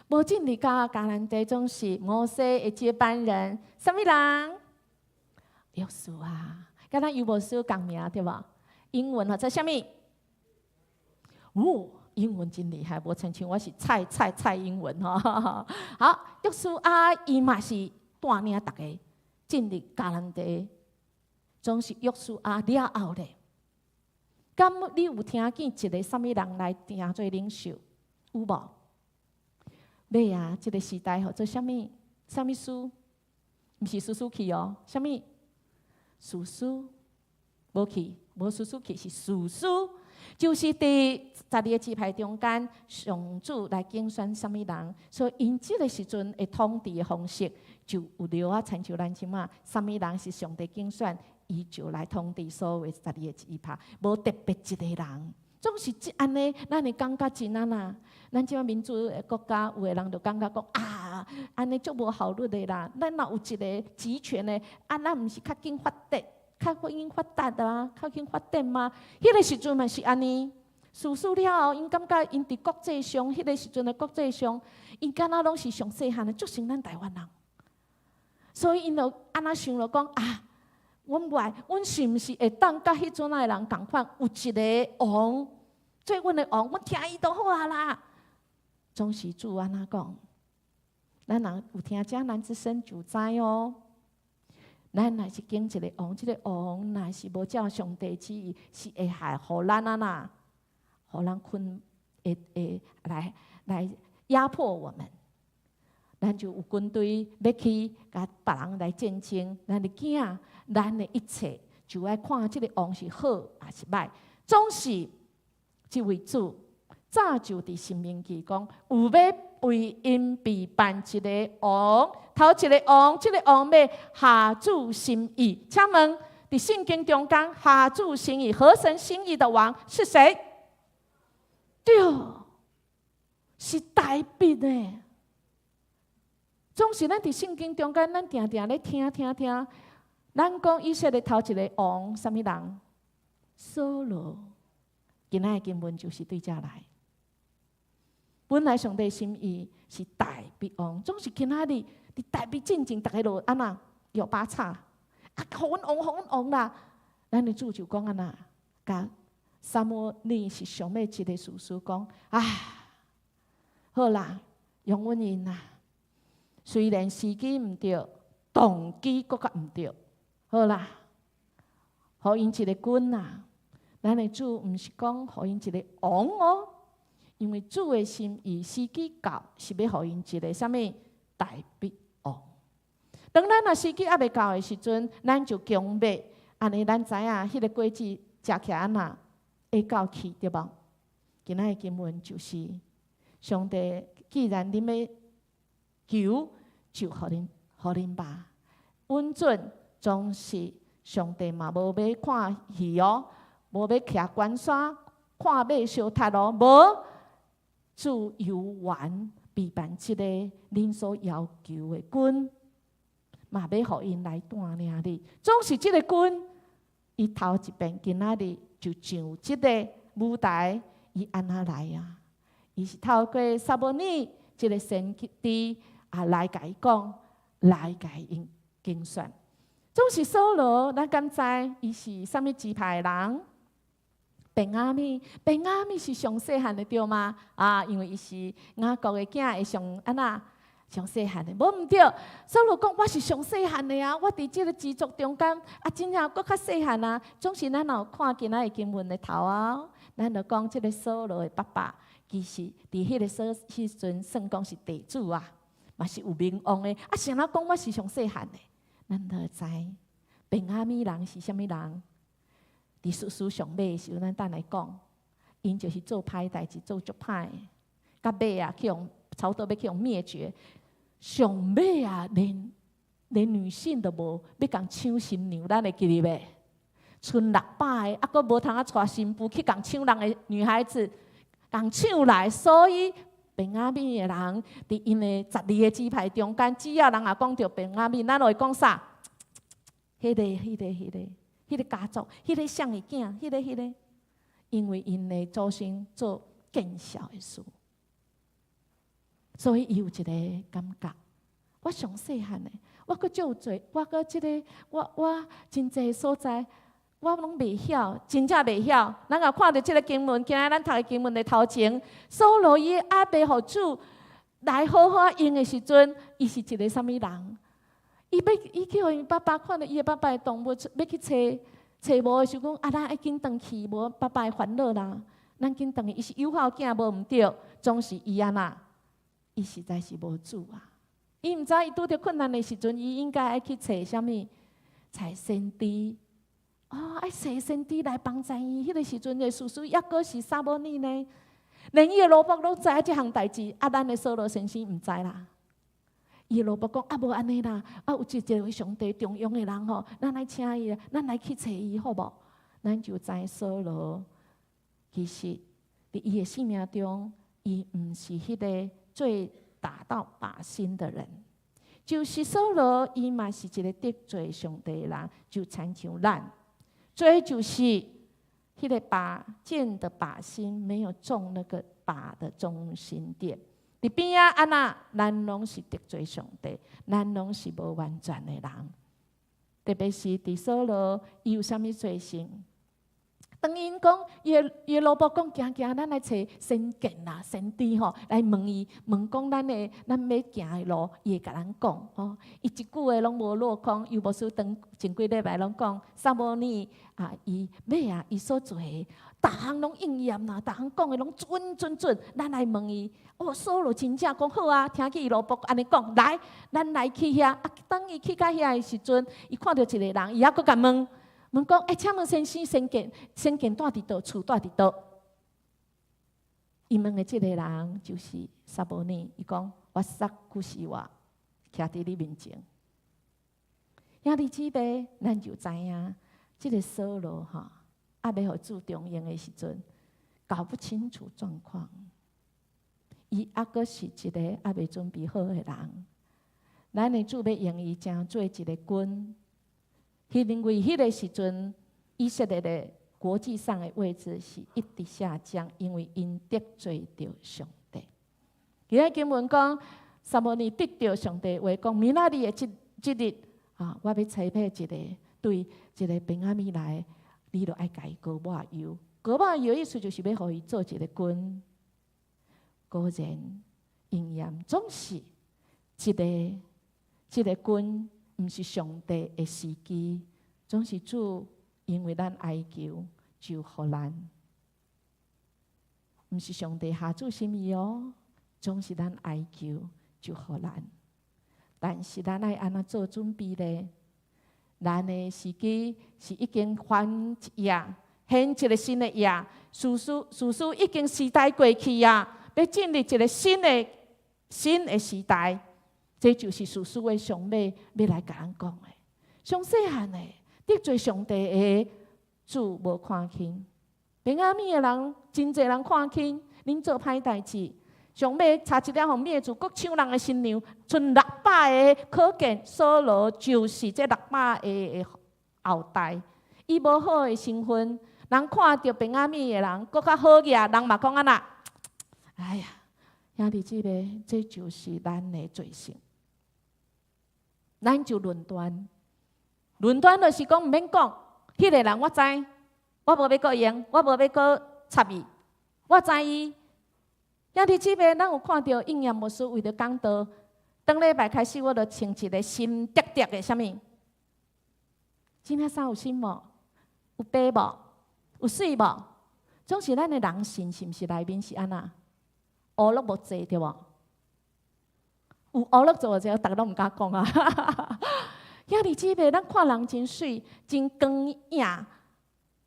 无进入到迦南地，总是摩西的接班人，啥物人？约书亚，敢若有无书共名对无？英文或者啥物？英文真厉害，无亲像我是蔡英文吼。好，约书亚伊嘛是带领大家进入迦南地，总是约书亚了后咧。敢你有听见一个啥物人来定做领袖？有无？尾啊，这个时代吼做啥物？啥物书？毋是苏去哦，啥物？苏无去。无叔叔去是叔叔，就是伫12个支派中间，上主来竞选什么人，所以因这个时阵的统治的方式就有了啊，亲像咱即马，什么人是上帝竞选，伊就来统治所有12个支派，无特别一个人，总是即安尼，咱会感觉真啊呐。咱即马民主的国家，有的人就感觉讲啊，安尼足无效率的啦，咱若有一个集权的，咱毋是较紧发达。较紧发达啊，较紧发展吗？迄个时阵嘛是安尼，事事了后，因感觉因伫国际上，迄个时阵的国际上，因敢若拢是上细汉的，足像咱台湾人。所以因就安那想了讲啊，阮是毋是会当甲迄阵的人共款，有一个王做阮的王，阮听伊就好啊啦。总是主安那讲，咱人有听这咱之声就知哦。咱若是敬一个王，这个王若是无照上帝旨意，是会害互咱啊呐，互咱困会来压迫我们。咱就有军队要去甲别人来战争，咱的囝，咱的一切就爱看这个王是好还是歹。总是这位主早就伫申命记讲，有要为因备办一个王，头一个王，这个王要下主心意。请问，伫圣经中间下主心意、合神心意的王是谁？对，是大卫呢。总是咱伫圣经中间，咱定定咧听。咱讲以色列头一个王，什么人？扫罗。今仔的经文就是对这来。本来上帝心意是大卫王，总是今仔日伫大卫进前，大家就安那摇把叉，啊，互阮王啦！咱的主就讲安那，甲撒母耳是上尾一个事实讲，好啦，用阮因啦。虽然时机毋对，动机搁较毋对，好啦，互因一个君啦。咱的主毋是讲互因一个王哦，因为主的心意时机到，是要互因一个啥物大卫王。当咱若时机还未到的时阵，咱就强迫，安尼咱知影迄个果子食起来安那会到去，对无？今仔的经文就是上帝，既然恁要求，就互恁吧。稳准总是上帝嘛，无要看戏哦，无要徛关山看马相踢哦，无主有缘备办即个恁所要求的君，嘛要互因来锻炼你。总是即个君，伊头一遍今仔日就上即个舞台，伊安那来啊？伊是透过撒母耳即个先知来甲伊讲，来甲伊竞选。总是扫罗，咱敢知伊是啥物支派的人？便雅悯是上细汉的对吗？因为伊是雅各的囝，会上安那上细汉的，无毋对。扫罗讲我是上细汉的啊，我伫即个支族中间真正搁较细汉啊。总是咱有看今仔的经文的头啊，咱就讲即个扫罗的爸爸，其实伫迄个时阵算讲是地主啊。嘛是有名望的，谁人讲我是上细汉的？咱就知便雅悯人是啥物人？伫事实上尾的时候，咱等来讲，因就是做歹代志，做足歹，甲尾啊去用差不多要去用灭绝。上尾啊，连女性都无要共抢新娘，咱会记哩袂？剩600个，搁无通带新妇去共抢人的女孩子，共抢来，所以。便雅悯的人，伫因的12个支派中间，只要人也讲到便雅悯，咱就会讲啥？迄个家族，迄个谁的囝，迄个，因为因的祖先做见效的事，所以伊有一个感觉，我上细汉的，我搁足侪，我搁即个，我真侪所在。我拢袂晓，真正袂晓。咱若看到即个经文，今仔咱读的经文的头前，扫罗伊阿爸互主来好好用的时阵，伊是一个啥物人？伊去互因爸爸看到伊的爸爸的动物，要去找无的时候讲，咱爱紧转去，无爸爸会烦恼啦。咱紧转去，伊是友好囝无毋对，总是伊安那，伊实在是无主啊。伊毋知伊拄着困难的时阵，伊应该爱去找啥物？找先知。爱找先知来帮助伊。迄个时阵的事实，抑阁是撒母耳呢？连伊的老伯拢知影即项代志，咱的扫罗先生毋知啦。伊的老伯讲无安尼啦，有一位上帝重用的人吼，咱来请伊，咱来去找伊，好无？咱就知扫罗其实伫伊的性命中，伊毋是迄个最达到靶心的人。就是扫罗，伊嘛是一个得罪上帝的人，就亲像咱。做就是迄个靶箭的靶心没有中那个靶的中心点。伫边啊，安那咱拢是得罪上帝，咱拢是无完全的人。特别是伫所罗，伊有啥物罪行？当因讲耶罗波讲行，咱来找先见啦、先知吼，来问伊，问讲咱要行的路，伊会甲咱讲吼。伊一句话拢无落空，又无输长前几礼拜拢讲撒母耳啊，伊尾啊，伊所做的，逐项拢应验啦，逐项讲的拢准。咱来问伊，所罗真正讲好啊，听去耶罗波安尼讲，来，咱来去遐。啊，当伊去到遐的时阵，伊看到一个人，伊还佫甲问讲，请问先生，先见住伫倒，厝住伫倒？伊问的即个人就是撒母耳，伊讲我杀古时我徛伫你面前。兄弟姊妹，咱就知影，即个扫罗哈，要互主中用的时阵，搞不清楚状况，伊还佫是一个还未准备好的人。咱的主要用伊正做一个君。因为迄个时阵，以色列的国际上的位置是一直下降，因为因得罪着上帝。今日经文讲，撒母耳得着上帝话讲，明仔日的即日啊，我要差派一个对一个便雅悯来，你就爱甲伊膏抹油。膏抹油意思就是要互伊做一个君。果然应验，总是一个君。毋是上帝的时机，总是主因为咱哀求，就互咱。毋是上帝下主心意哦，总是咱哀求，就互咱。但是咱爱安怎做准备呢？咱的时机是已经翻一页，现一个新的页。事事已经时代过去啊，要进入一个新的时代。这就是事事的上尾要来甲咱讲的。上细汉的得罪上帝的主无看轻，便雅悯的人真侪人看轻，恁做歹代志。上尾查一了互灭族，各抢人的新娘，剩600个，可见扫罗就是这600个的后代。伊无好的身份，人看到便雅悯的人，搁较好个，人嘛讲安那。哎呀，兄弟姊妹，这就是咱的罪性。咱就论断就是讲毋免讲，迄个人我知，我无要过用，我无要过插伊，我知伊。兄弟姊妹，咱有看到应验牧师为着讲道，当礼拜开始，我就穿一个新叠叠的啥物？今仔衫有新无？有白无？有水无？总是咱的人性是毋是内面是安那？乌落无济对无？有乌落做者，逐个拢毋敢讲啊！兄弟姊妹，咱看人真水，真光影，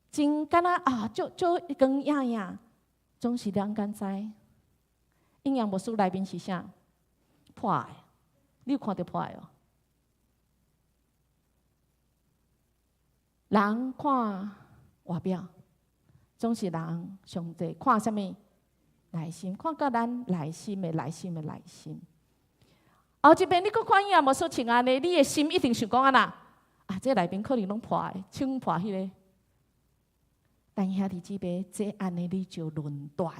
真敢若啊，就光影，总是人敢知。应验牧师内面是啥？破的，你有看到破的哦？人看外表，总是人上帝看啥物？内心，看到咱内心的。后一遍你搁看伊也无说穿安尼，你的心一定想讲安那啊，这内面可能拢破的，枪破迄个。但兄弟姊妹，这安尼你就论断，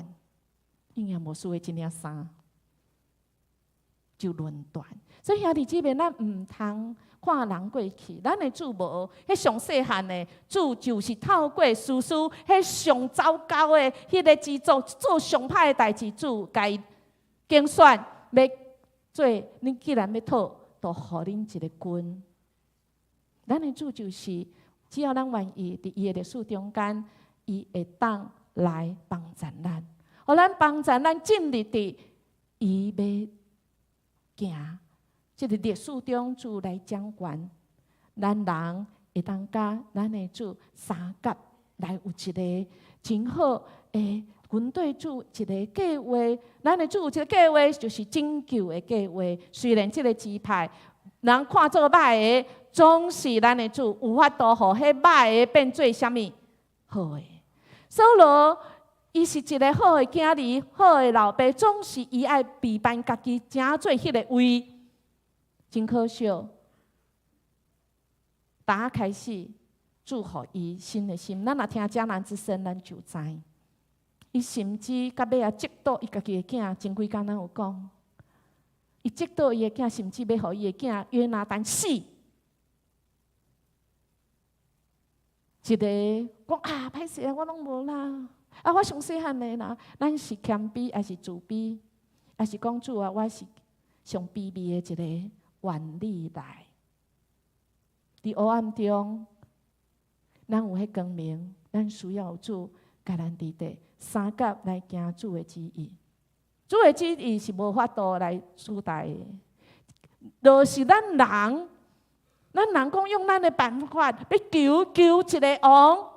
应验牧师的这领衫就论断。所以兄弟姊妹，咱毋通看人过去，咱的主无，迄上细汉的主就是透过事事，迄上糟糕的迄个之做上歹的代志，主该竞选要做。恁既然要讨，就互恁一个君。咱的主就是，只要咱愿意伫伊的历史中间，伊会当来帮助咱，互咱帮助咱进入伫伊要行。即个历史中，主来掌管，咱人会当甲咱的主三甲来有一个真好的军队主一个计划。咱的主有一个计划，就是拯救的计划。虽然即个支派人看做歹的，总是咱的主有法度，互迄歹的变做啥物好的。扫罗伊是一个好的囝儿，好的老爸，总是伊爱备办家己，正做迄个位。真可惜，打开始，祝福伊新的心。咱若听迦南之声，咱就知。伊甚至到尾啊，激到伊家己的囝，前几工咱有讲，伊激到伊的囝，甚至要互伊的囝约拿单死。一个讲啊，歹势啊，我拢无啦。啊，我上细汉的啦，咱是谦卑还是自卑，还是讲主啊，我是上卑微的一个愿你来。伫黑暗中，咱有迄光明，咱需要主甲咱伫地三甲来行主的旨意。主的旨意是无法度来取代的，就是咱人讲用咱的办法要求一个王，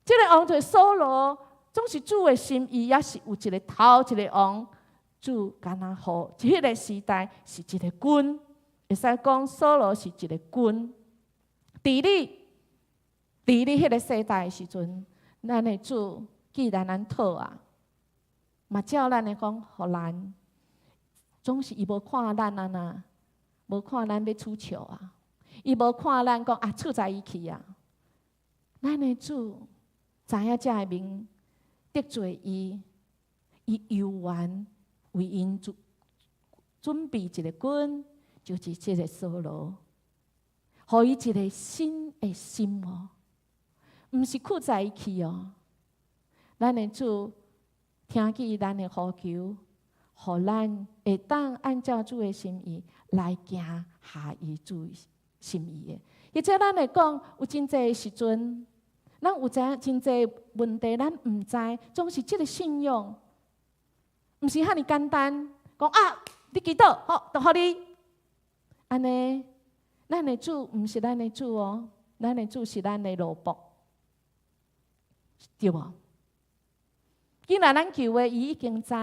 这个王就是扫罗，总是主的心意，也是有一个头一个王。主敢若好，迄个时代是一个君，会使讲扫罗是一个君。伫你迄个世代的时阵，咱的主既然咱讨啊，嘛照咱的讲，互咱总是伊无看咱啊呐，无看咱要出糗啊，伊无看咱讲啊，出在伊去啊。咱的主知影这个名得罪伊，伊犹原为因准备一个君，就是这个扫罗。互伊一个新的心哦，毋是屈在伊去哦。咱的主听见咱的呼求，互咱会当按照主的心意来行下伊主心意的。或者咱来讲，有真济的时阵，咱有知影真济问题，咱毋知，总是即个信用，毋是遐尼简单。讲啊，你祈祷，好，就互你安尼。咱的主毋是咱的主哦，咱的主是咱的奴仆，对无？既然咱求的，伊已经知，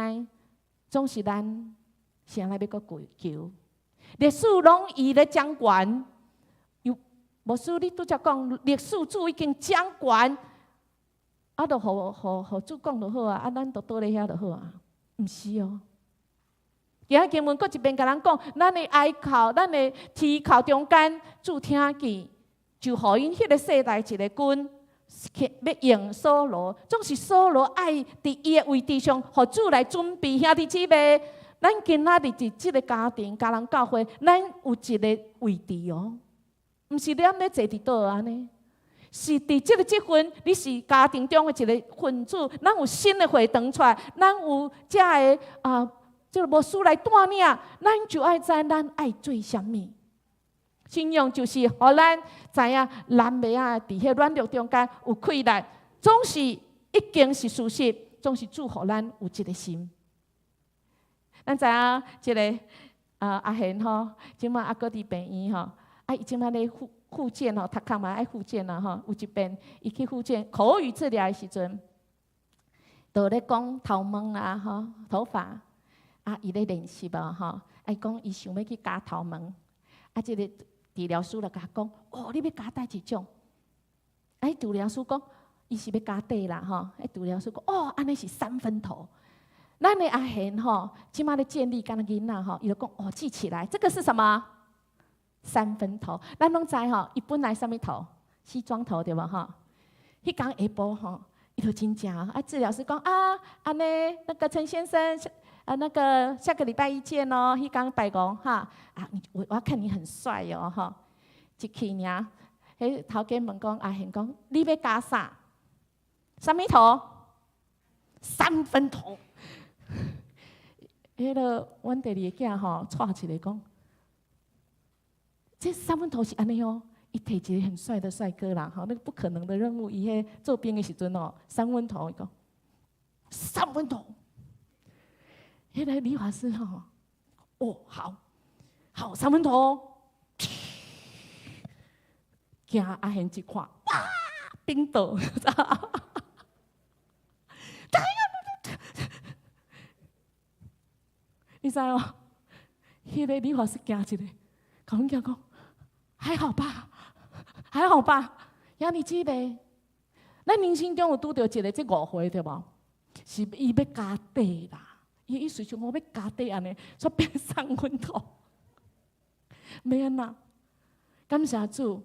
总是咱谁来要阁求？历史拢伊咧掌权，又无输你拄则讲，历史主已经掌权，啊，就互主讲就好啊，啊，咱就倒咧遐就好啊，毋是哦。今仔经文，搁一遍甲咱讲，咱的哀哭，咱的啼哭中间，主听见，就互因迄个世代一个君，要用扫罗，总是扫罗爱伫伊的位置上，互主来准备兄弟姊妹。咱今仔日伫即个家庭、家人教会，咱有一个位置哦，毋是踮咧坐伫倒安尼，是伫即个积分，你是家庭中的一个分子，咱有新的会堂出来，咱有遮个这个牧师来带领，咱就爱知咱爱做啥物。信仰就是互咱知影，咱袂啊伫迄软弱中间有溃烂，总是已经是事实，总是祝福咱有一个心。咱知影即个阿贤吼，即马搁伫病院吼，伊即马咧复健吼，读课嘛爱复健啦吼。有一遍伊去复健口语治疗的时阵，就咧讲头毛啊吼，头发。伊咧练习啊，吼！伊讲伊想要去加头毛，即个治疗师就甲讲：哦，你要加倒一种？治疗师讲，伊是要加底啦，吼！治疗师讲：哦，安尼是3分头。咱的阿贤吼，即马咧建立敢若囡仔吼，伊就讲：哦，记起来，这个是什么？3分头。咱拢知吼，伊本来啥物头？西装头对无吼？迄天下晡吼，伊就真正治疗师讲：安尼那个陈先生。那个下个礼拜一见哦，迄天拜五哈我要看你很帅哦哈，一去尔，迄头家问讲阿贤讲，你要加啥？啥物头？3分头。迄个阮第二个囝吼，带起来讲，这3分头是安尼哦，伊摕一个很帅的帅哥啦，吼，那个不可能的任务，伊迄做兵的时阵哦，3分头，伊讲3分头。迄个理发师吼，哦，好，3分头，惊阿贤一看，哇，冰岛，你知哦？迄个理发师惊一个，甲阮囝讲，还好吧，兄弟姊妹，咱人生中有拄着一个这误会对无？是伊要加底啦。伊意思就我要加底安尼，所以变3分头，要安那？感谢主，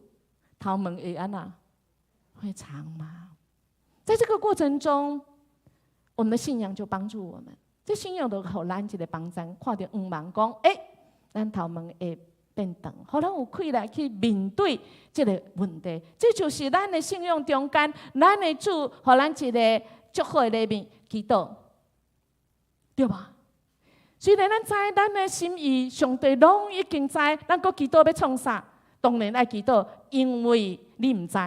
头毛会安那？会长吗？在这个过程中，我们的信仰就帮助我们。这信仰就互咱一个帮助，看到黄芒讲，咱头毛会变长，互咱有气力去面对这个问题。这就是咱的信仰中间，咱的主互咱一个祝福的里面祈祷，对吧？虽然咱知咱的心意，上帝拢已经知，咱搁祈祷要创啥？当然爱祈祷，因为你唔知。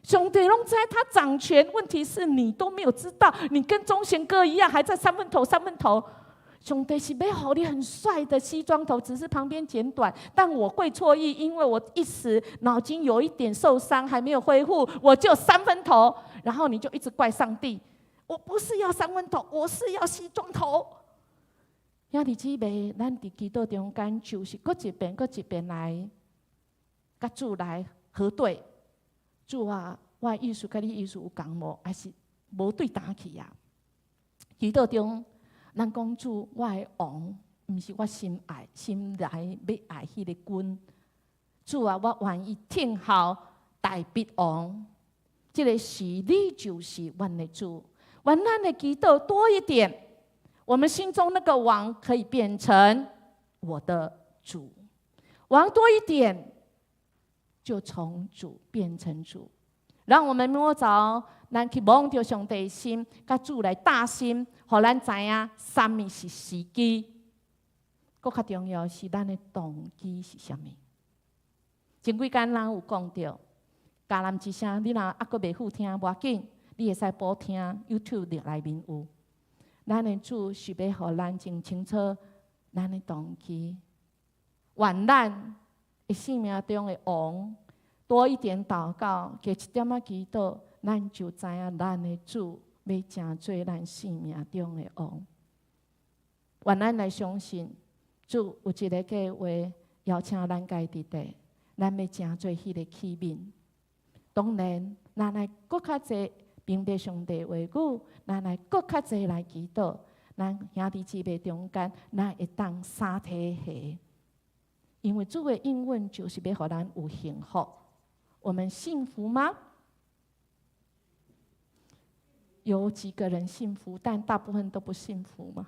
上帝拢知，他掌权。问题是你都没有知道，你跟忠贤哥一样，还在三分头。上帝是要好你很帅的西装头，只是旁边剪短。但我会错意，因为我一时脑筋有一点受伤，还没有恢复，我就三分头。然后你就一直怪上帝，我不是要三分头，我是要西装头。兄弟姊妹，咱伫祈祷中间，就是搁一遍来，甲主来核对。主啊，我的意思甲你意思有共无？还是无对打去呀？祈祷中，咱讲主，我的王，毋是我心内要爱迄个君。主啊，我愿意听候大必王。这个是你就是阮的主。愿咱的祈祷多一点，我们心中那个王可以变成我的主。王多一点。就从主变成主，让我们摸着，咱去望着上帝的心，甲主来打心，互咱知影什么是时机。更较重要是咱的动机是什么。前几天咱有讲到，迦南之声，你若还阁袂好听，无要紧，你会使补听 YouTube 内面有。咱的主是要互咱真清楚咱的动机，愿咱。生命中的王多一点祷告，加一点仔祈祷，咱就知影咱的主要成做咱生命中的王。愿咱来相信，主有一个计划，邀请咱家己地，咱要成做迄个器皿。当然，咱来搁较济明白上帝话语，咱来搁较济来祈祷，咱兄弟姊妹中间，咱会当三体合。因为主的应允就是要让咱有幸福，我们幸福吗？有几个人幸福，但大部分都不幸福嘛。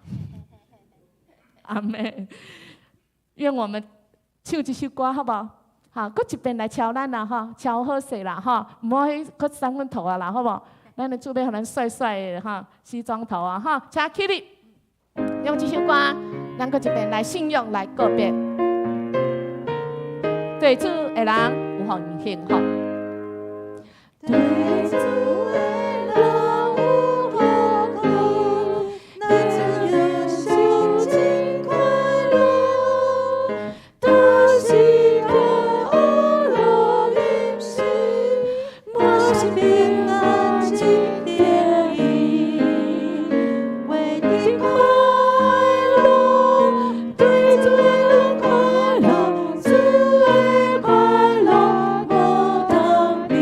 阿妹，愿我们唱一首歌好不好？好，搁一遍来敲咱啦哈，敲好势啦哈，唔好去搁三分头啊啦，好不好？咱的主要让咱帅帅的哈，西装头啊哈，请起立，用这首歌，咱搁一遍来信用来告别。对主的人有互伊幸福。对主的人有福福，咱只有心情快乐，但是我乐饮食，我是平安今天意，为你快乐，对主的人快乐。主的快乐，我的名。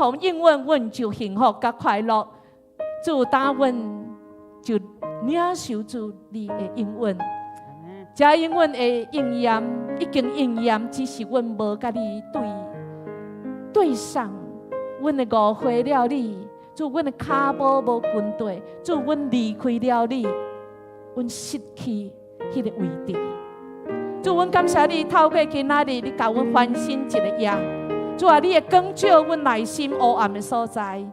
奉应允，阮就幸福甲快乐。主答阮就领受主你的应允，这应允的应验已经应验，只是阮无甲你对上。阮的误会了你，主阮的骹步无跟对，主阮离开了你，阮失去迄个位置。主，阮感谢你，透过今仔日，你甲阮翻新一个夜。主啊，你会光照阮内心黑暗的所在，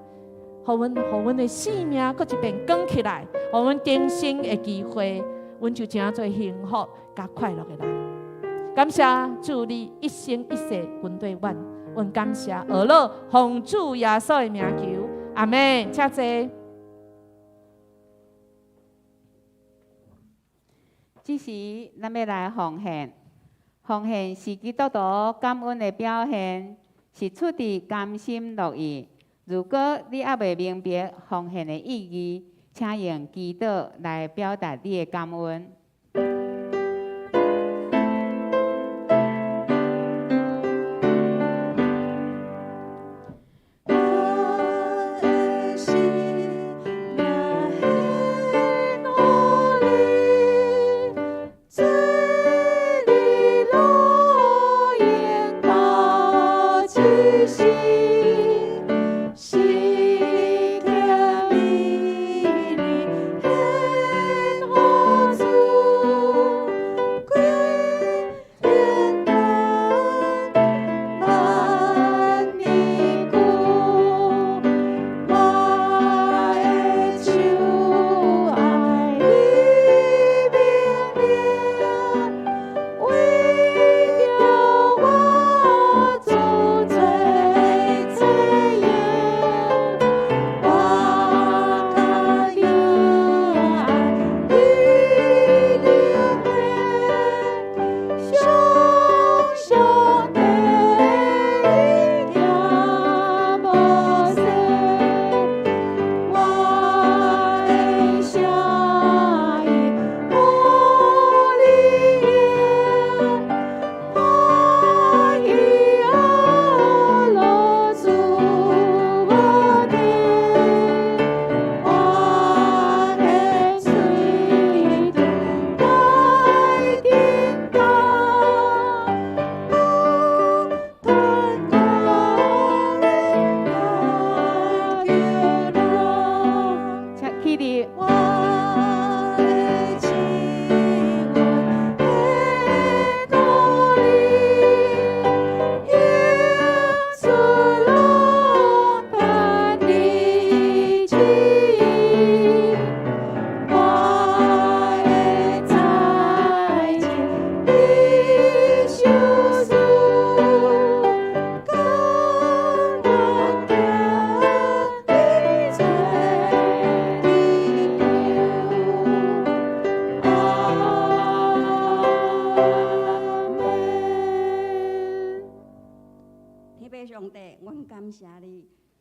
互阮的性命搁一遍光起来，互阮重生的机会，阮就真做幸福甲快乐的人。感谢主，你一生一世跟对阮，阮感谢俄罗奉主耶稣的名求，阿门。请坐。这时，咱要来奉献。奉献是基督徒感恩的表现，是出自甘心乐意。如果你还未明白奉献的意义，请用祈祷来表达你的感恩。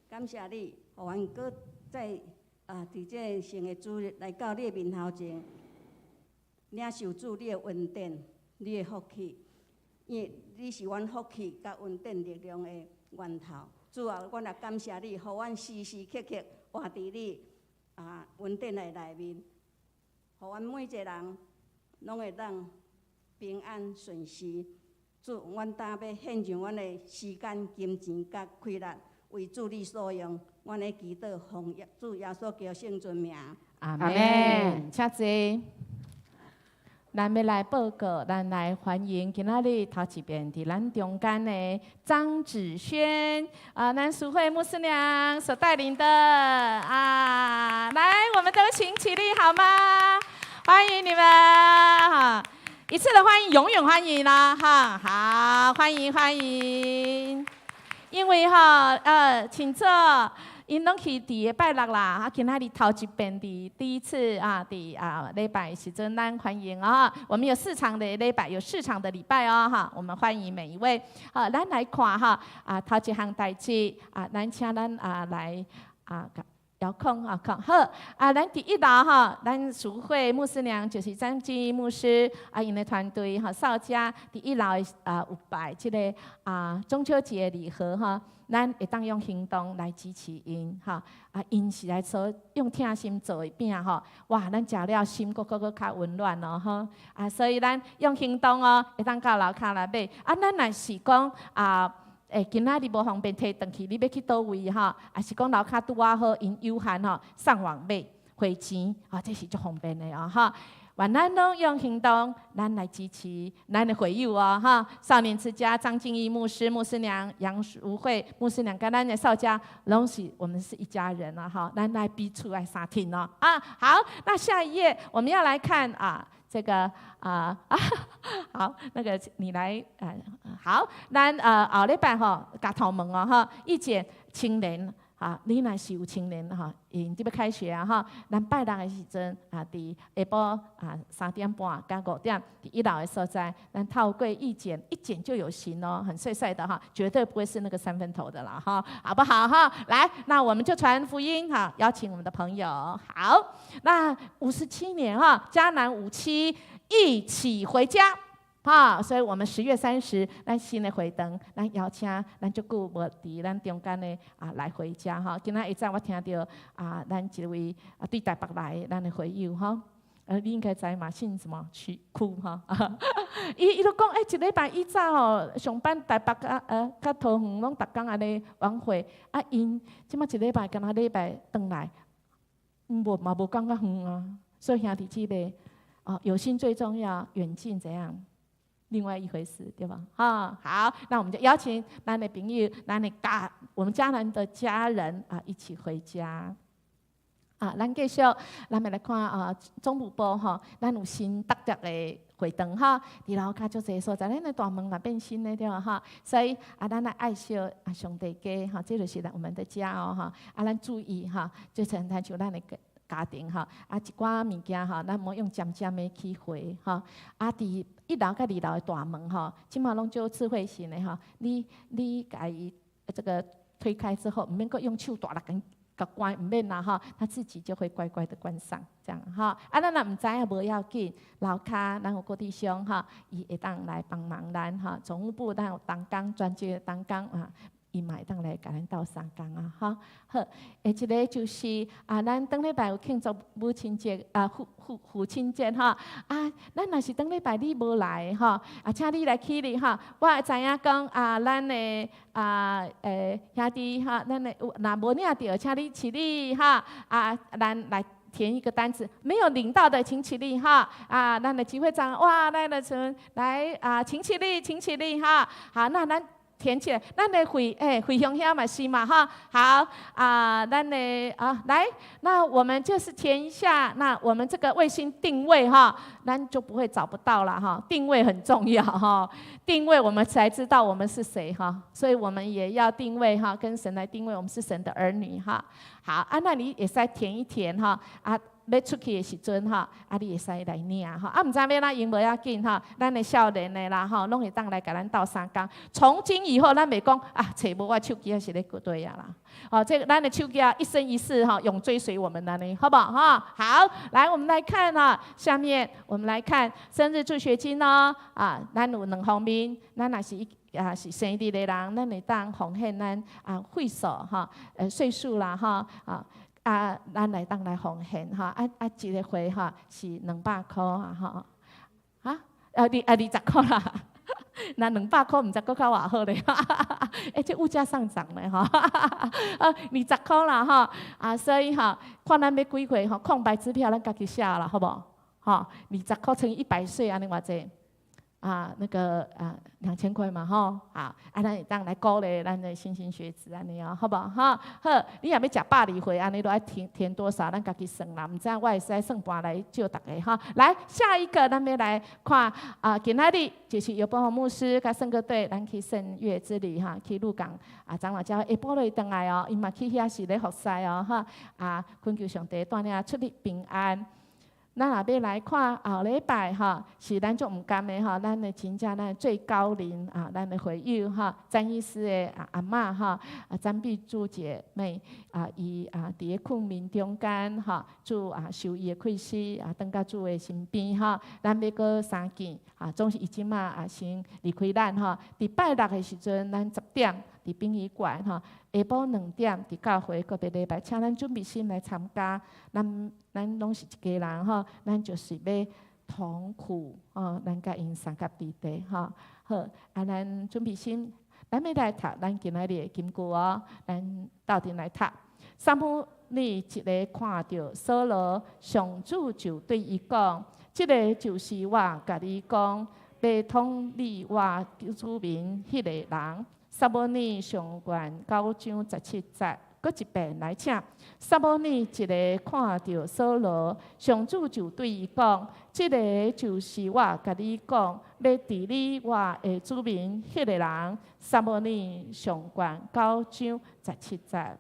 感谢你，互阮搁在伫这圣的主日来到你的面头前，领受主你的恩典、你的福气，因为你是阮福气甲恩典力量的源头。主啊，阮也感谢你，互阮时时刻刻活伫你恩典的内面，互阮每一个人拢会当平安顺遂。主，阮当要献上阮的时间、金钱甲快乐。为主你所用，阮的祈祷奉主耶稣基督圣尊名。阿门。请坐。咱要来报告，咱来欢迎今仔日头一遍伫咱中间的张子轩咱淑慧牧师娘所带领的来，我们都请起立好吗？欢迎你们哈！一次的欢迎，永远欢迎啦哈！好，欢迎欢迎。因为请坐，因拢去伫个拜六啦，今仔日头一遍第一次伫礼拜时阵，咱欢迎我们有4场的礼拜，有4场的礼拜我们欢迎每一位咱来看头一项代志咱请咱来遥控好咱第一楼咱淑慧牧师娘就是张基牧师因的团队少家第一楼有摆这个中秋节礼盒咱会当用行动来支持因哈。因是来做用疼心做的饼吼，哇，咱食了心搁较温暖咯吼。所以咱用行动哦，会当到楼骹来买。咱若是讲今仔日无方便摕转去，你要去倒位吼？还是讲楼骹拄啊好，因有限吼，上网买汇钱，这是足方便的哦哈。愿咱拢用行动，咱来支持咱的会友哦哈！少年之家张敬义牧师、牧师娘杨淑慧牧师娘跟咱的少家，拢是我们是一家人啊哈！咱来彼此来相挺哦好，那下一页我们要来看这个好，那个你来好，咱后礼拜吼，甲头问哦哈，意见青年。你若是有青年因即要开学啊咱拜六的时阵伫下晡3点半到5点，伫1楼的所在，咱透过一检就有型哦，很帅帅的绝对不会是那个3分头的啦好不好来，那我们就传福音邀请我们的朋友。好，那57年迦南57一起回家。所以我们10月30，咱新的会堂，咱邀请咱足久无伫咱中间的来回家今仔下昼我听到咱一位对台北来的咱的会友你应该知嘛，姓什么区伊都讲一礼拜以早上班台北甲桃园拢逐工安尼晚会因即马一礼拜敢若礼拜转来，无感觉远所以兄弟姊妹有心最重要，远近怎样？另外一回事，对吧？好，那我们就邀请咱的朋友、我们迦南的家人一起回家。咱继续，咱们来看总部部咱有新搭建的会堂伫楼骹足侪所在，咱的大门嘛变新的对吧？所以咱来爱惜上帝家这就是我们的家咱注意就像咱的家庭一寡物件咱莫用渐渐的去回伫1楼甲2楼的大门即马拢就智慧型的你甲伊这个推开之后，毋免阁用手大力甲关，毋免啦他自己就会乖乖的关上，这样咱若毋知影无要紧，楼骹咱有郭弟兄伊会当来帮忙咱总务部咱有同工专职的同工伊嘛会当来甲咱斗相共好，下一个就是咱当礼拜有庆祝母亲节父亲节咱若是当礼拜你无来请你来起立我会知影讲咱的兄弟咱的若无领到，请你起立咱来填一个单子，没有领到的请起立咱的集会长哇来了来请起立好，那咱填起来，咱的会乡遐嘛是嘛好咱的来，那我们就是填一下，那我们这个卫星定位咱就不会找不到了定位很重要定位我们才知道我们是谁所以我们也要定位跟神来定位我们是神的儿女好那你也使填一填要出去的时阵你会使来领毋知要哪用无要紧咱的少年的啦拢会当来甲咱斗相共。从今以后，咱袂讲找无我手机还是咧对啊啦。这个咱的手机一生一世永追随我们的呢，好不好好，来我们来看下面我们来看生日助学金咱有2方面，咱若是是生日的人，咱会当奉献咱会所岁数啦咱来当来奉献一个会是200块20块啦。那200块，毋知搁较偌好咧这物价上涨咧20块啦所以看咱要几岁空白支票咱家己写啦，好无20块乘以100岁安尼偌济那个2000块嘛咱会当来鼓励咱的莘莘学子安尼好不好好，你若要食120岁安尼，都要填多少，咱家己算啦，毋知我会使算盘来借大家来，下一个咱要来看今仔日就是有保护牧师甲圣歌队，咱去圣乐之旅去鹿港长老教会下晡就回来因嘛去遐是咧服侍恳求上帝带领出入平安。咱若要来看后礼拜是咱足毋甘的咱的真正咱最高龄咱的会友詹医师的阿嬷詹碧珠姐妹伊伫咧困眠中间主受伊的气息转到主的身边咱要搁相见总是伊即马先离开咱伫拜六的时阵，咱10点伫殡仪馆吼，下晡2点伫教会个别礼拜，请咱准备心来参加。咱拢是一家人吼，咱就是要同苦吼，咱甲因三甲地地吼。好，咱准备心，咱要来读咱今仔日的金句哦，咱斗阵来读。撒母耳一个看到扫罗，上主就对伊讲：“这个就是我甲你讲，要统理我子民迄个人。”撒母耳上卷9章17节，搁一遍来请。撒母耳一个看到扫罗，上主就对伊讲：“这个就是我甲你讲，要治理我的子民迄个人。”撒母耳上卷9章17节。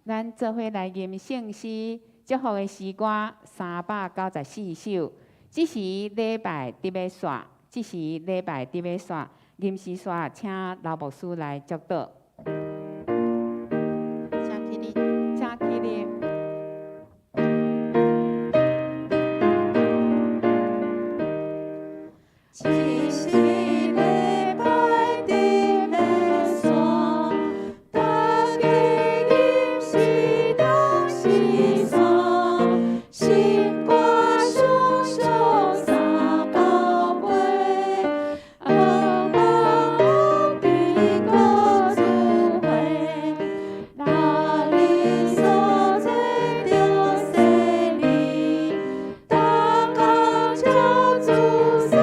咱做伙来念圣诗，祝福的诗歌394首。这时礼拜伫要煞，这时礼拜伫要煞，吟诗煞，请老牧师来祝祷。请起立。请起立。这时礼拜伫要煞，大家吟诗当时煞，心肝上上三到尾，茫茫比个智慧，哪里所在着谁里，大家叫主上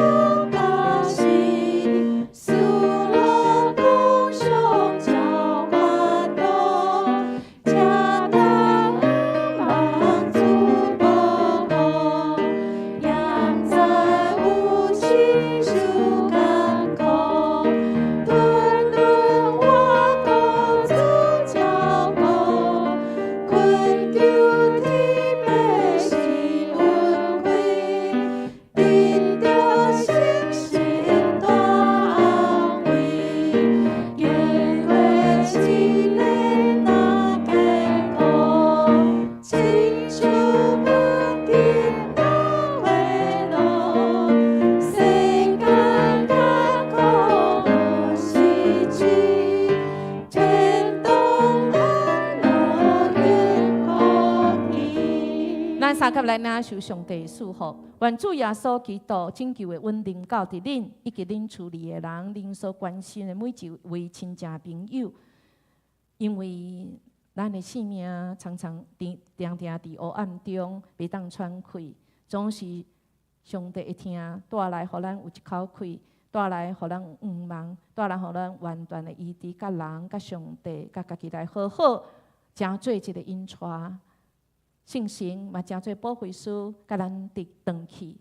高兴，苏罗东上叫花朵，恰当忙主保护，养在无情树干口，顿顿我公主叫过，困丢天北是温贵，定着星星大安慰，月月起来那艰苦，亲像满天都会落，世间太空无希冀，天东安乐远可期。咱三甲来领受上帝的祝福，愿主耶稣基督拯救的稳定到伫恁以及恁厝里的人，恁所关心的每一位亲戚朋友。因为咱的性命常常定伫黑暗中，袂当喘气，总是上帝会听，带来互咱有一口气，带来互咱有愿望，带来互咱完全的医治，甲人、甲上帝、甲家己来好好，诚做一个引带。圣神嘛，诚侪保惠师，甲咱伫长去，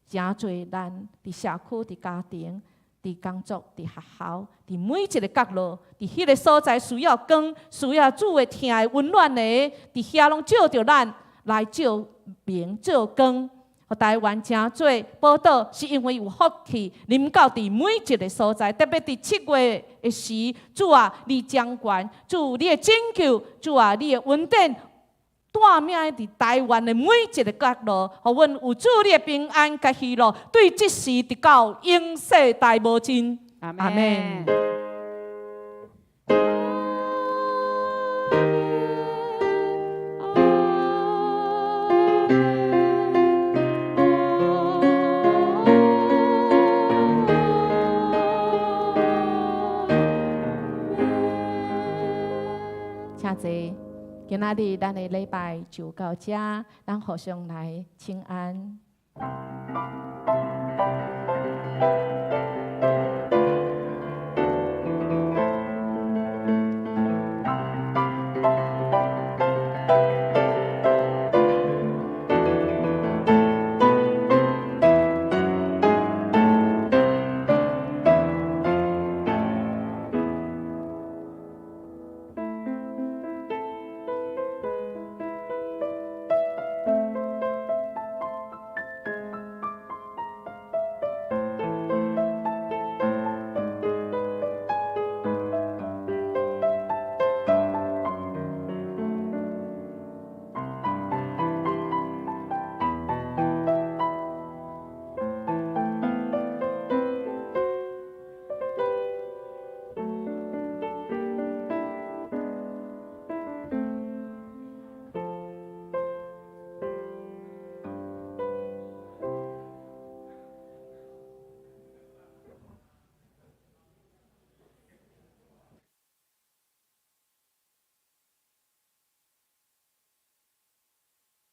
诚侪咱伫社区、伫家庭、伫工作、伫学校、伫每一个角落，伫迄个所在需要光、需要主的听的温暖的，伫遐拢照着咱来照明、照光。互台湾诚侪报道，是因为有福气临到伫每一个所在，特别伫7月的时，主啊，你掌权，主你的拯救，主啊，你的恩典。带命伫台湾的每一个角落，互阮有主你的平安甲喜乐，对即时直到永世大无尽。阿阿门。请坐。今仔日咱的礼拜就到这，咱互相来请安。